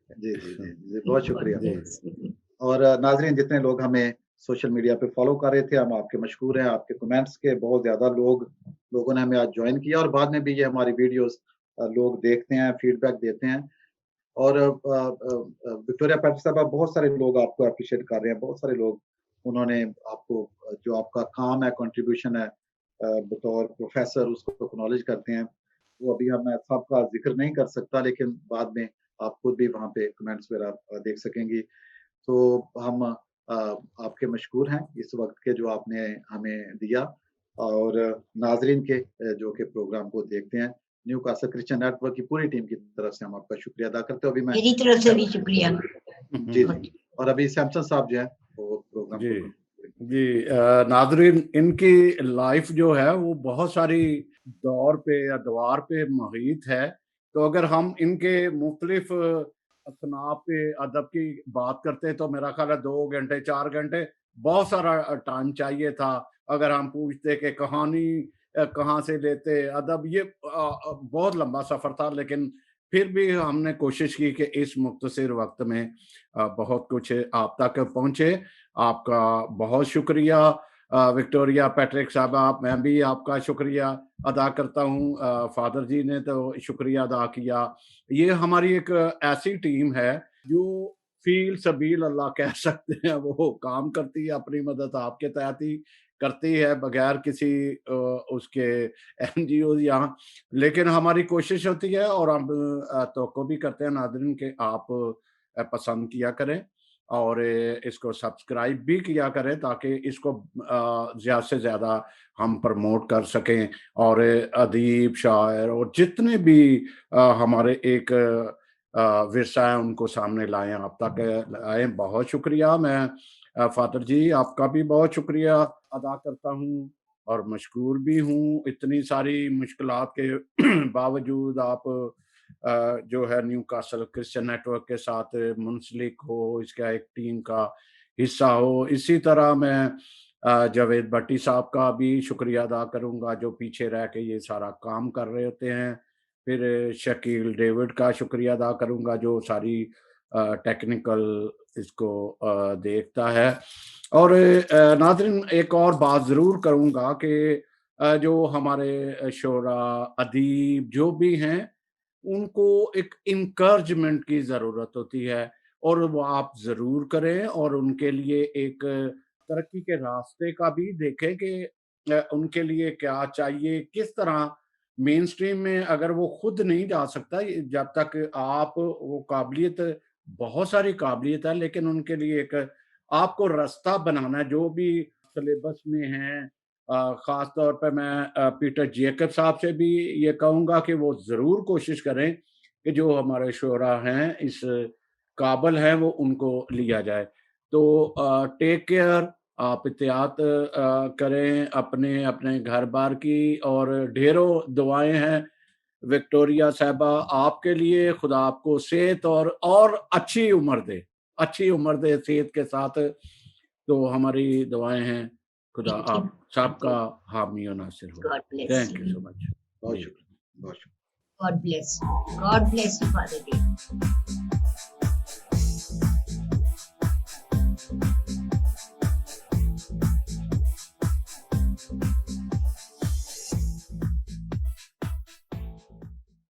जी, बहुत शुक्रिया। जी। और नाज़रीन, जितने लोग हमें सोशल मीडिया पे फॉलो कर रहे थे, हम आपके मशहूर हैं, आपके कमेंट्स के बहुत ज़्यादा लोगों ने हमें आज जॉइन किया, और बाद में भी ये हमारी वीडियोस लोग देखते हैं, फीडबैक देते हैं। और विक्टोरिया पैट्रिक साहब, बहुत सारे लोग आपको अप्रिशिएट कर रहे हैं, बहुत सारे लोग, उन्होंने आपको जो आपका काम है, कंट्रीब्यूशन है बतौर प्रोफेसर, उसको एक्नॉलेज करते हैं। वो अभी मैं सबका ज़िक्र नहीं कर सकता, लेकिन बाद में आप खुद भी वहाँ पे कमेंट्स वगैरह देख सकेंगी। तो हम आपके मशकूर हैं इस वक्त के जो आपने हमें दिया, और नाजरीन के जो कि प्रोग्राम को देखते हैं, न्यू कासल क्रिश्चियन नेटवर्क की पूरी टीम की तरफ से हम आपका शुक्रिया अदा करते हैं। अभी मैं मेरी तरफ से भी शुक्रिया। जी, और अभी सैमसन साहब जो है वो प्रोग्राम जी को जी नाजरीन, इनकी लाइफ जो है वो बहुत सारी दौर पे या द्वार पे मुहित है। तो अगर हम इनके मुख्तलिफ असनाफ के अदब की बात करते तो मेरा ख्याल है 2 घंटे 4 घंटे बहुत सारा टाइम चाहिए था। अगर हम पूछते कि कहानी कहाँ से लेते अदब, ये बहुत लंबा सफ़र था, लेकिन फिर भी हमने कोशिश की कि इस मुख्तसर वक्त में बहुत कुछ आप तक पहुँचे। आपका बहुत शुक्रिया विक्टोरिया पैट्रिक साहबा, मैं भी आपका शुक्रिया अदा करता हूँ। फादर जी ने तो शुक्रिया अदा किया। ये हमारी एक ऐसी टीम है जो फील सबील अल्लाह कह सकते हैं, वो काम करती है, अपनी मदद आपके तहत ही करती है बगैर किसी उसके एनजीओ या, लेकिन हमारी कोशिश होती है और हम तवक्को भी करते हैं नाज़रीन के आप पसंद किया करें और इसको सब्सक्राइब भी किया करें ताकि इसको ज़्यादा से ज़्यादा हम प्रमोट कर सकें और अदीब, शायर और जितने भी हमारे एक विरसा है उनको सामने लाएँ, आप तक लाएँ। बहुत शुक्रिया। मैं फादर जी आपका भी बहुत शुक्रिया अदा करता हूँ और मशकूर भी हूँ। इतनी सारी मुश्किलात के बावजूद आप जो है न्यूकासल क्रिश्चियन नेटवर्क के साथ मुंसलिक हो, इसका एक टीम का हिस्सा हो। इसी तरह मैं जावेद भट्टी साहब का भी शुक्रिया अदा करूँगा जो पीछे रह के ये सारा काम कर रहे होते हैं। फिर शकील डेविड का शुक्रिया अदा करूँगा जो सारी टेक्निकल इसको देखता है। और नाज़रीन एक और बात ज़रूर करूँगा कि जो हमारे शोरा, अदीब जो भी हैं, उनको एक एनकरेजमेंट की ज़रूरत होती है और वो आप ज़रूर करें और उनके लिए एक तरक्की के रास्ते का भी देखें कि उनके लिए क्या चाहिए, किस तरह मेन स्ट्रीम में अगर वो खुद नहीं जा सकता, जब तक आप वो काबिलियत, बहुत सारी काबिलियत है, लेकिन उनके लिए एक आपको रास्ता बनाना है जो भी सिलेबस में है। ख़ास तौर पे मैं पीटर जेकब साहब से भी ये कहूँगा कि वो ज़रूर कोशिश करें कि जो हमारे शोरा हैं, इस काबिल हैं, वो उनको लिया जाए। तो टेक केयर, आप एहतियात करें अपने घर-बार की और ढेरों दुआएँ हैं विक्टोरिया साहिबा आपके लिए। खुदा आपको सेहत और अच्छी उम्र दे सेहत के साथ। तो हमारी दुआएँ हैं, खुदा Thank you. आप सबका हामी और नासिर हो। God bless thank you you. So much. बहुत जी। शुक्रिया, बहुत शुक्रिया। God bless you. God bless you, Father Dave.